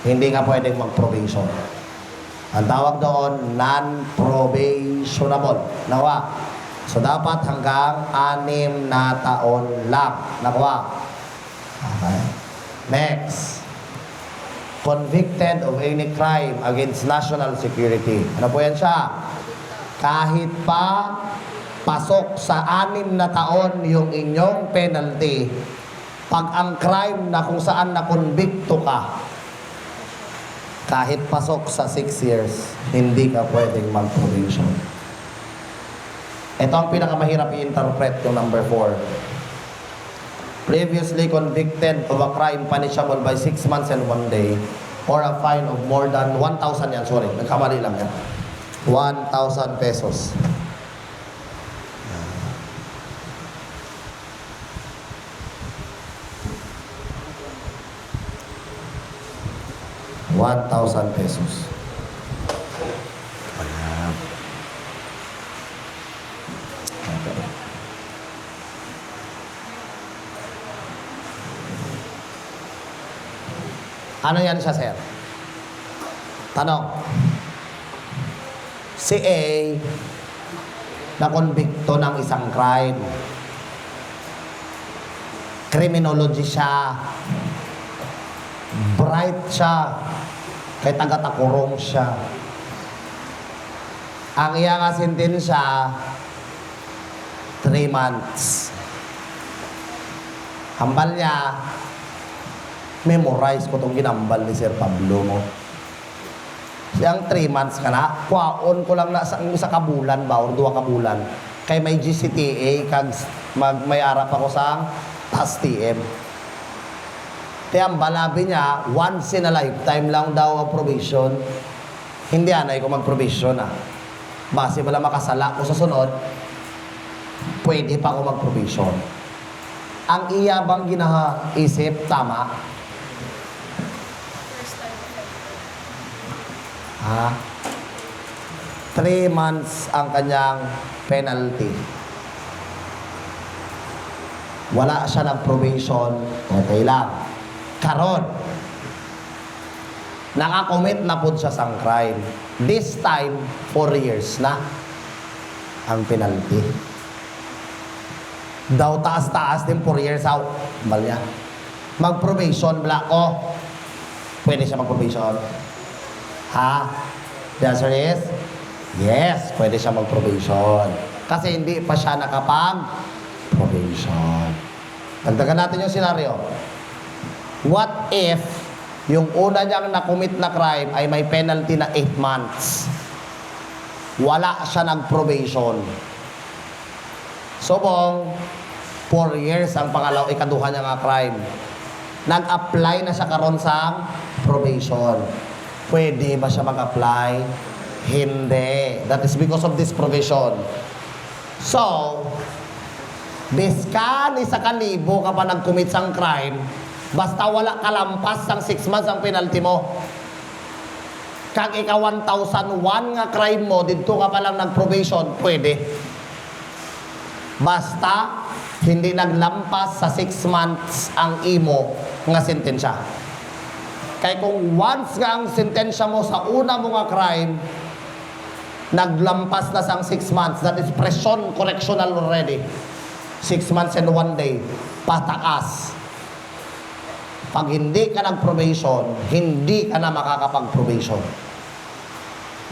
hindi ka pwedeng mag-probation. Ang tawag doon, non-probationable. So, dapat hanggang 6 na taon lang. Okay. Next. Convicted of any crime against national security. Ano po yan siya? Kahit pa pasok sa 6 na taon yung inyong penalty, pag ang crime na kung saan nakonbikto ka, kahit pasok sa 6 years, hindi ka pwedeng mag-probation. Ito ang pinakamahirap i-interpret, yung number 4. Previously convicted of a crime punishable by 6 months and 1 day or a fine of more than 1,000 yan. Sorry, nagkamali lang yan. 1,000 pesos. ₱1,000. Ano yan siya, sir? Tanong. Si A, nakonbikto ng isang crime. Criminology siya. Bright siya. Kaya taga-takurong siya. Ang iya nga sentensya, 3 months. Hambal niya, memorize ko itong ginambal ni Sir Pablo mo. Siyang 3 months ka na, kwaon ko lang na sa kabulan ba, or 2 kabulan. Kay may GCTA, kag may arap ako sa taas TM. Kaya ang balabi niya, once in a lifetime lang daw ang probation. Hindi anay ko mag-probation Base wala makasala ko sa sunod, pwede pa ako mag-probation. Ang iya bang ginaisip, tama? 3 months ang kanyang penalty. Wala siya ng probation, okay lang. Karon, nakakommit na po siya sang crime. This time, 4 years na ang penalty. Daw taas-taas din 4 years out. Malya. Mag-probation, bla ko. Pwede siya mag-probation. The answer is, yes, pwede siya mag-probation. Kasi hindi pa siya nakapag-probation. Dagdagan natin yung senaryo. What if yung una niyang nakumit na crime ay may penalty na 8 months? Wala siya nag-probation. Subong, 4 years ang ikaduha niya nga crime. Nag-apply na siya karon sa probation. Pwede ba siya mag-apply? Hindi. That is because of this provision. So, biskan isa kalibo ka pa nag-commit sang crime, basta wala kalampas sang 6 months ang penalty mo. Kag ika 1,001 nga crime mo, dito ka pa lang nag-probation, pwede. Basta, hindi naglampas sa 6 months ang imo nga sentensya. Kaya kung once nga ang sentensya mo sa una mo nga crime, naglampas na sang 6 months, that is prison correctional already. 6 months and 1 day, patakas. Pag hindi ka nag-probation, hindi ka na makakapag-probation.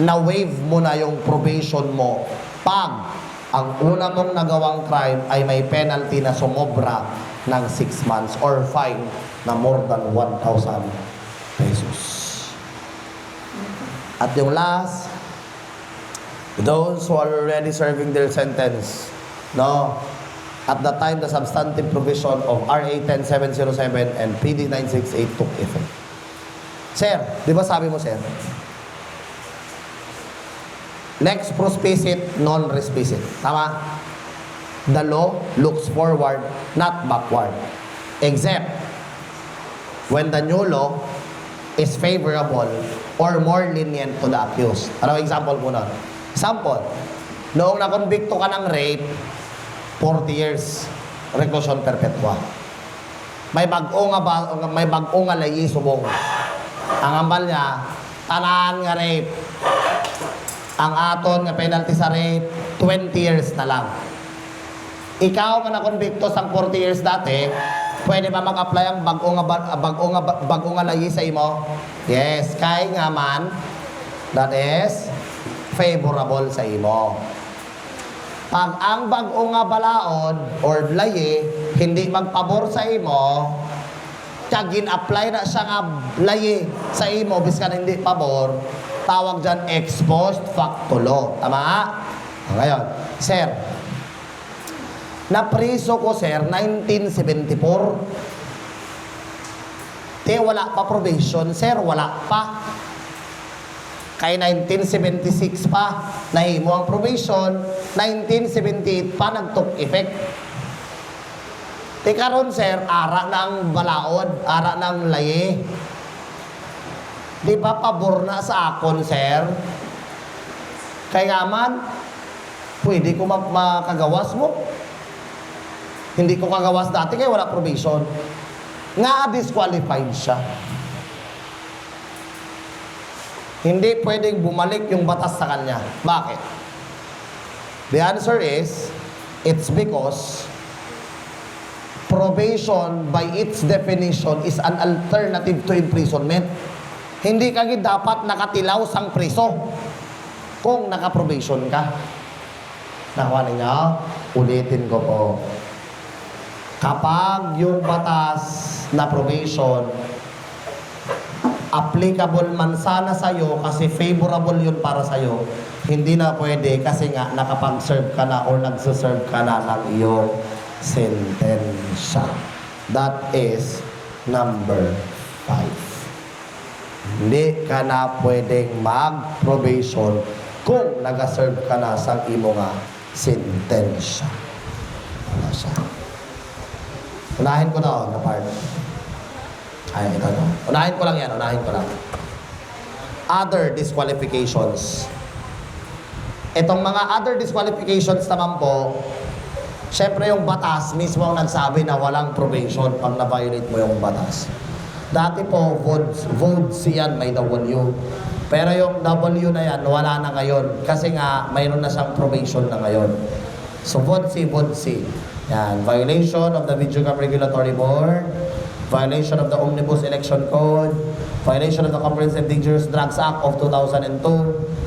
Na-waive mo na yung probation mo pag ang una mong nagawang crime ay may penalty na sumobra ng 6 months or fine na more than 1,000 pesos. At yung last, those who are already serving their sentence, at the time the substantive provision of RA 10707 and PD 968 took effect. Sir, di ba sabi mo, sir? Lex prospicit, non respisit. Tama? The law looks forward, not backward. Except when the new law is favorable or more lenient to the accused. Ano example po nun? Example, noong nakonbikto ka ng rape, 40 years, reclusion perpetua. May bagong nga layi subong. Ang ambal niya, tanan nga rape. Ang aton nga penalty sa rape, 20 years na lang. Ikaw nga nakonbikto sang 40 years dati, pwede ba mag-apply ang bagong nga layi sa imo? Yes, kay nga man, that is favorable sa imo. Pag ang bagong nga balaod or layi, hindi magpabor sa imo, kag gin-apply na siya nga layi sa imo, biskan hindi pabor, tawag dyan ex post facto law. Tama? Ngayon, sir, napriso ko, sir, 1974. Wala pa probation, sir, wala pa. Kay 1976 pa, nahimo ang probation, 1978 pa nagtok effect. Karon, sir, ara ng balaod, ara ng layi. Di ba pabor na sa akon, sir? Kaya man, pwede ko makagawas mo. Hindi ko kagawas dati kaya wala probation. Nga disqualified siya. Hindi pwedeng bumalik yung batas sa kanya. Bakit? The answer is, it's because probation by its definition is an alternative to imprisonment. Hindi ka dapat nakatilaw sang priso kung naka-probation ka. Nakuha ninyo? Ulitin ko po. Kapag yung batas na probation applicable man sana sa'yo kasi favorable yun para sa'yo, hindi na pwede kasi nga nakapag-serve ka na or nagsaserve ka na ng iyong sentensya. That is number 5. Hindi ka na pwedeng mag-probation kung nag-serve ka na sa imo nga sentensya. Wala siya. Unahin ko na na part. Ay, ito na. Unahin ko lang yan, unahin ko lang. Other disqualifications. Itong mga other disqualifications naman po, syempre yung batas mismo ang nagsabi na walang probation pag na-violate mo yung batas. Dati po, VODC yan, may W. Pero yung W na yan, wala na ngayon. Kasi nga, mayroon na siyang probation na ngayon. So, VODC. Yan, violation of the Video Game Regulatory Board, violation of the Omnibus Election Code, violation of the Comprehensive Dangerous Drugs Act of 2002,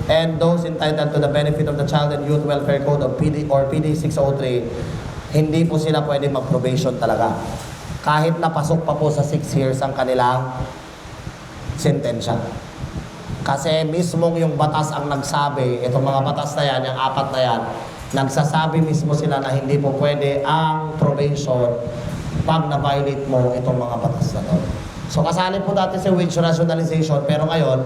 and those entitled to the benefit of the Child and Youth Welfare Code of PD or PD 603, hindi po sila pwede mag-probation talaga. Kahit napasok pa po sa 6 years ang kanilang sentensya. Kasi mismong yung batas ang nagsabi, itong mga batas na yan, yung 4 na yan, nagsasabi mismo sila na hindi po pwede ang probation pag na-violate mo itong mga batas na to. So kasali po dati si wage rationalization, pero ngayon,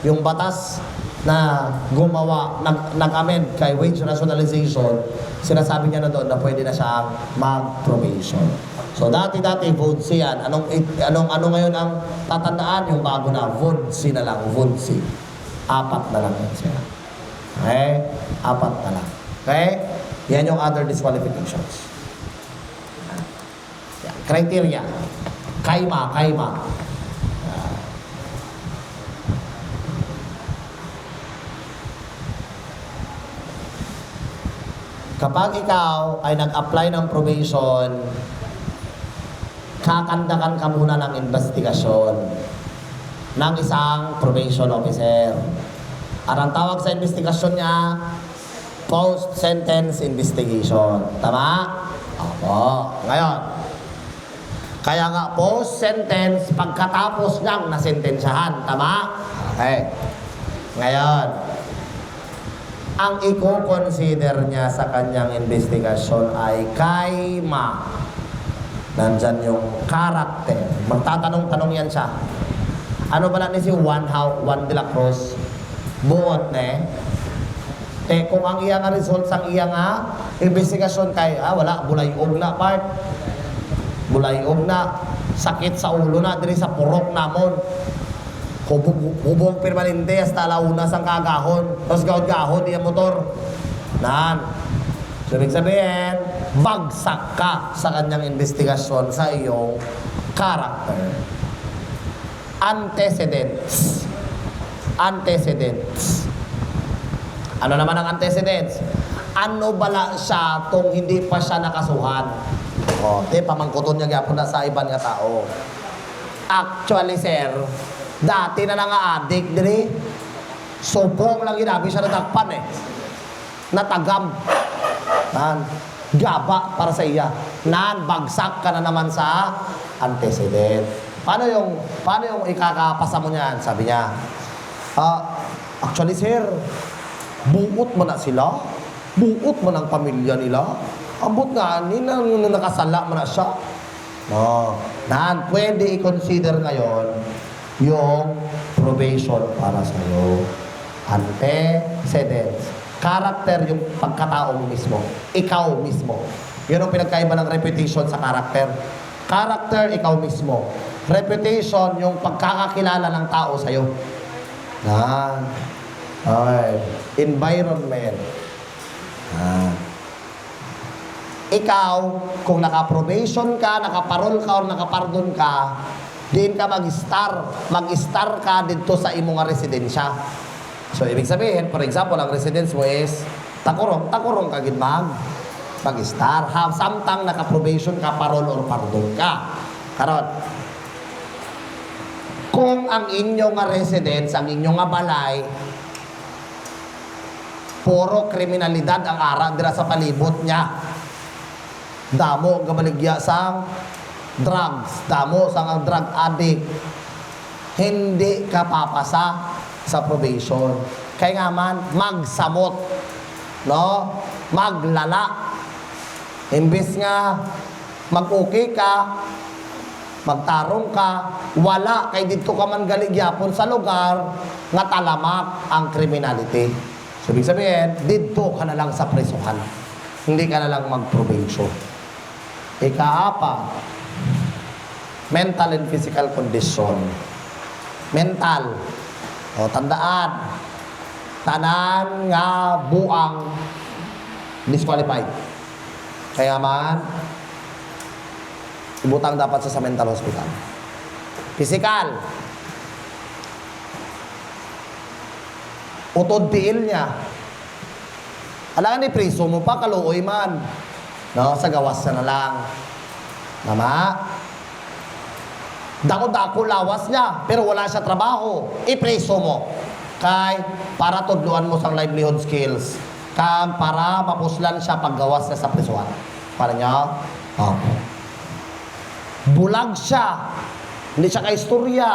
yung batas na gumawa, nag-amend kay wage rationalization, sinasabi niya na doon na pwede na siyang mag-probation. So dati-dati, VODC yan. Ano ngayon ang tatandaan? Yung bago na, VODC na lang, VODC. 4 na lang yan siya. Okay? 4 na lang. Okay? Yan yung other disqualifications. Criteria. Kaima. Kapag ikaw ay nag-apply ng probation, kakandakan ka muna ng investigasyon ng isang probation officer. At ang tawag sa investigasyon niya, post-sentence investigation. Tama? Opo. Ngayon, kaya nga post-sentence, pagkatapos niyang nasentensyahan. Tama? Okay. Ngayon, ang i-consider niya sa kanyang investigasyon ay kaima. Nandyan yung karakter. Magtatanong-tanong yan siya. Ano ba na ni si Juan de la Cruz? Buot na Kung ang iya nga results, ang iya nga investigasyon kay, wala, bulayog na part. Bulayog na. Sakit sa ulo na, diri sa purok namon. Hubog permanente, hasta alauna sang kagahon. Tapos gahon-gahon, iya motor. Nan. So, ibig sabihin, bagsak ka sa kanyang investigasyon sa iyong character. Antecedents. Antecedents. Ano naman ang antecedents? Ano bala siya kung hindi pa siya nakasuhan? Pamangkuton niya gyapon na sa ibang nga tao. Actually, sir, dati na nga addict diri. Subong lang ginabi siya nadagpan Natagam. Gaba para sa iya. Bagsak ka na naman sa antecedent. Paano yung ikakapasa mo niyan? Sabi niya, actually, sir, buot mo na sila. Buot mo ng pamilya nila. Ambot nga, nakasala mo na siya. Pwede i-consider ngayon yung probation para sa'yo. Antecedents. Character yung pagkatao mo mismo. Ikaw mismo. Yun ang pinagkaiba ng reputation sa character. Character, ikaw mismo. Reputation, yung pagkakakilala ng tao sa'yo. Okay. Environment. Ikaw, kung naka-probation ka, naka-parol ka, o naka-pardon ka, diin ka mag-star. Mag-star ka dito sa imong residensya. So, ibig sabihin, for example, ang residence mo is takurong ka gid mag-star. Samtang naka-probation ka, parol or pardon ka. Karon, kung ang inyong residence, ang inyong balay, puro kriminalidad ang ara dira sa palibot niya. Damo gabaligya sang drugs, damo sang drug addict. Hindi ka papasa sa probation. Kaya nga man, magsamot, no? Maglala. Imbis nga mag-okay ka, magtarong ka, wala kay dito ka man galigyapon sa lugar nga talamak ang criminality. So, ibig sabihin, dito ka na lang sa presuhan. Hindi ka na lang mag-probation. Ika-apa, mental and physical condition. Mental. Tandaan, tanan nga buang disqualified. Kaya man, ibutang dapat sa mental hospital. Physical. Utod tiil niya. Alangan ni priso mo pa, kaluoy man. No, sa gawas na lang. Tama? Dako-dako lawas niya, pero wala siya trabaho. Ipreso mo. Kay, para tudluan mo sang livelihood skills. Kag, para mapuslan siya paggawas niya sa prisuhan. Para niya? Bulag siya. Hindi siya kaistorya.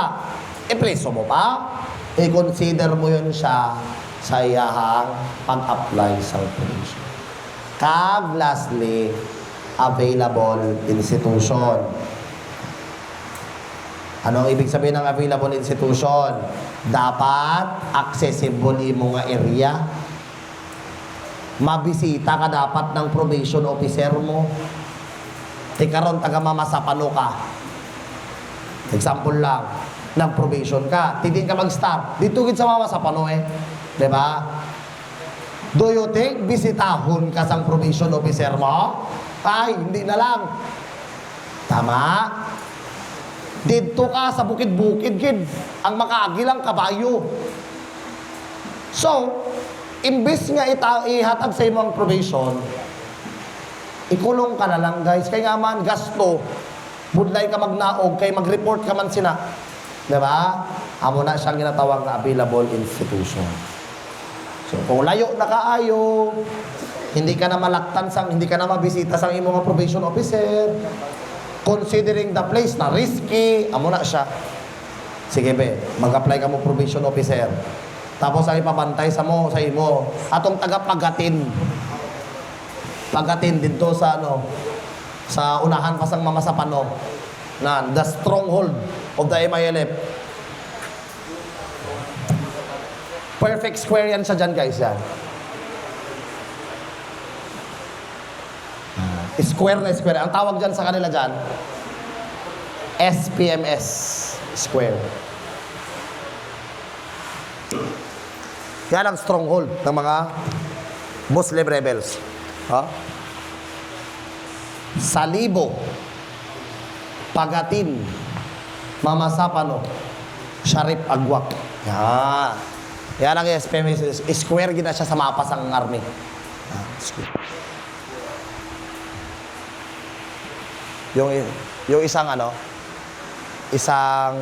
Ipreso mo pa. I-consider mo yun siya sa iyahang pag-apply sa probation. Kag, lastly, available institution. Anong ibig sabihin ng available institution? Dapat accessible imo nga area. Mabisita ka dapat ng probation officer mo. Tikaron taga mamasapano ka. Example lang, ng probation ka. Tidin ka mag-start. Dito gid sa mamasapano Diba? Do you think bisitahon ka sang probation officer mo? Ay, hindi na lang. Tama? Dito ka sa bukid-bukid, kid. Ang makaagilang kabayo. So, imbis nga ihatag sa imong probation, ikulong ka na lang, guys. Kaya nga man, gasto. Budlay ka magnaog, kay mag-report ka man sina. Diba? Amo na siyang ginatawag na available institution. So, kung layo na kaayo, hindi ka na malaktan hindi ka na mabisita sa imong probation officer, considering the place na risky, amo na siya. Sige be, mag-apply ka mo probation officer. Tapos ang ipabantay sa imo, atong taga-pagatin. Pagatin dito sa sa unahan pa sang mamasapano na the stronghold of the MILF. Perfect square yan siya dyan, guys, yan. Square na square. Ang tawag dyan sa kanila dyan, SPMS square. Yan ang stronghold ng mga Muslim rebels. Ha? Salibo, Pagatin, Mamasapano, Sharif Agwak. Yan. Yan ang SPMS. Square gina siya sa mapas ang army. Square. Yung isang isang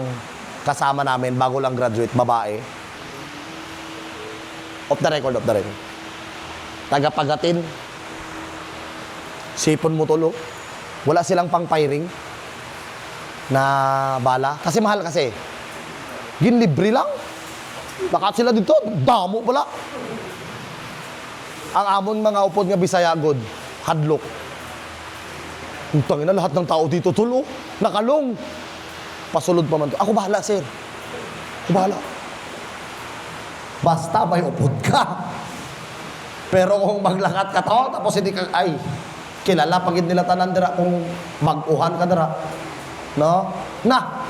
kasama namin, bago lang graduate, babae. Off the record. Taga-Pagatin. Sipon mo tulo. Wala silang pang-firing na bala. Kasi mahal kasi. Ginlibre lang. Bakat sila dito, damo pala. Ang amon mga upod nga Bisaya God, hadlok. Utangin na lahat ng tao dito tulo. Nakalong. Pasulod pa man. Ako bahala, sir. Ako bahala. Basta may upod ka. Pero kung maglakat ka to, tapos hindi ka, ay, kilala pagid nila tanan dira kung mag-uhan ka dira. No? Na!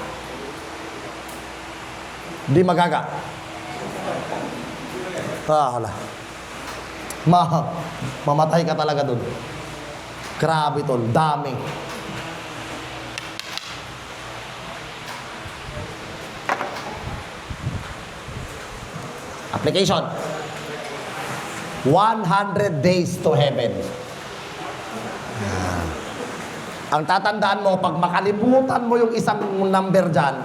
Di magaga. Hala. Mamatay ka talaga dun. Grabe tol, dami. Application. 100 days to heaven. Ang tatandaan mo, pag makalimutan mo yung isang number dyan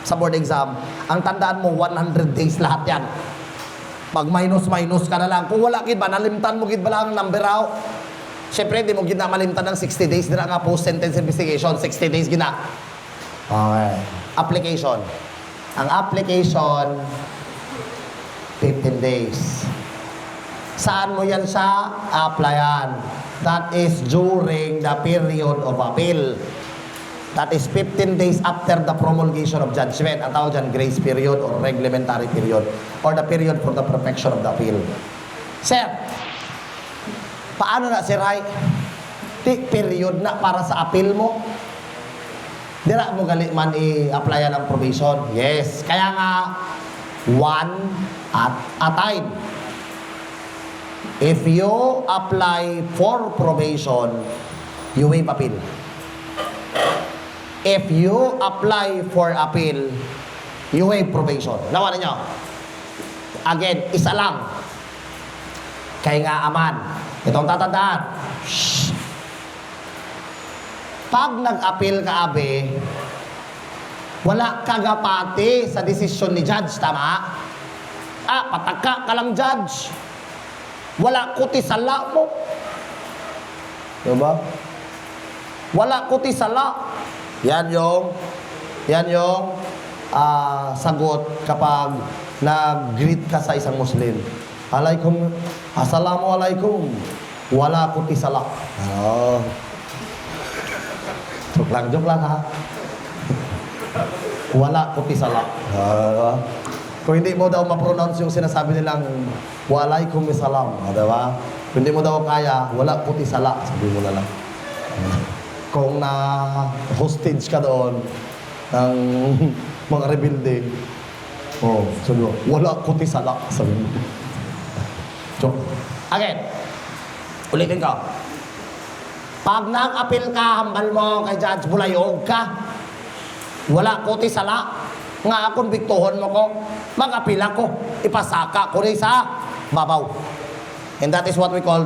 sa board exam, ang tandaan mo, 100 days lahat yan. Pag minus ka na lang. Kung wala, gid ba, nalimtan mo gid ba lang ang number out? Siyempre, di mo gid na malimtan ng 60 days dira nga post-sentence investigation. 60 days gina. Okay. Application. Ang application, 15 days. Saan mo yan siya applyan? That is during the period of appeal. That is 15 days after the promulgation of judgment. Ang tawag dyan, grace period or reglementary period or the period for the perfection of the appeal. Sir, paano na, Sir Hay? Period na para sa appeal mo? Dira mo gali man i-applyan ang probation? Yes. Kaya nga, one at a time. If you apply for probation, you waive appeal. If you apply for appeal, you waive probation. Nawa ninyo? Again, isa lang. Kaya nga aman. Itong tatandaan. Shhh. Pag nag-appeal ka, abe, wala kagapati sa desisyon ni judge, tama? Pataka ka lang, judge. Wala kuti sala mo. Diba? Wala kuti sala. Yan yung sagot kapag nag-greet ka sa isang Muslim. Assalamualaikum. Wala kuti sala. Oh. Joke lang ha. Wala kuti sala. Kung hindi mo daw ma-pronounce yung sinasabi nilang walaikum salam, diba? Kung hindi mo daw kaya, wala kuti sala, sabi mo na lang. Kung na hostage ka doon ng mga rebelde, sabi mo, wala kuti sala, sabi mo. So, again, ulitin ko. Pag nag-appeal ka, hambal mo kay Judge Bulayog ka, wala kuti sala, nga akong biktuhon mo ko, mag-appeal ako, ipasaka ko rin sa babaw. And that is what we call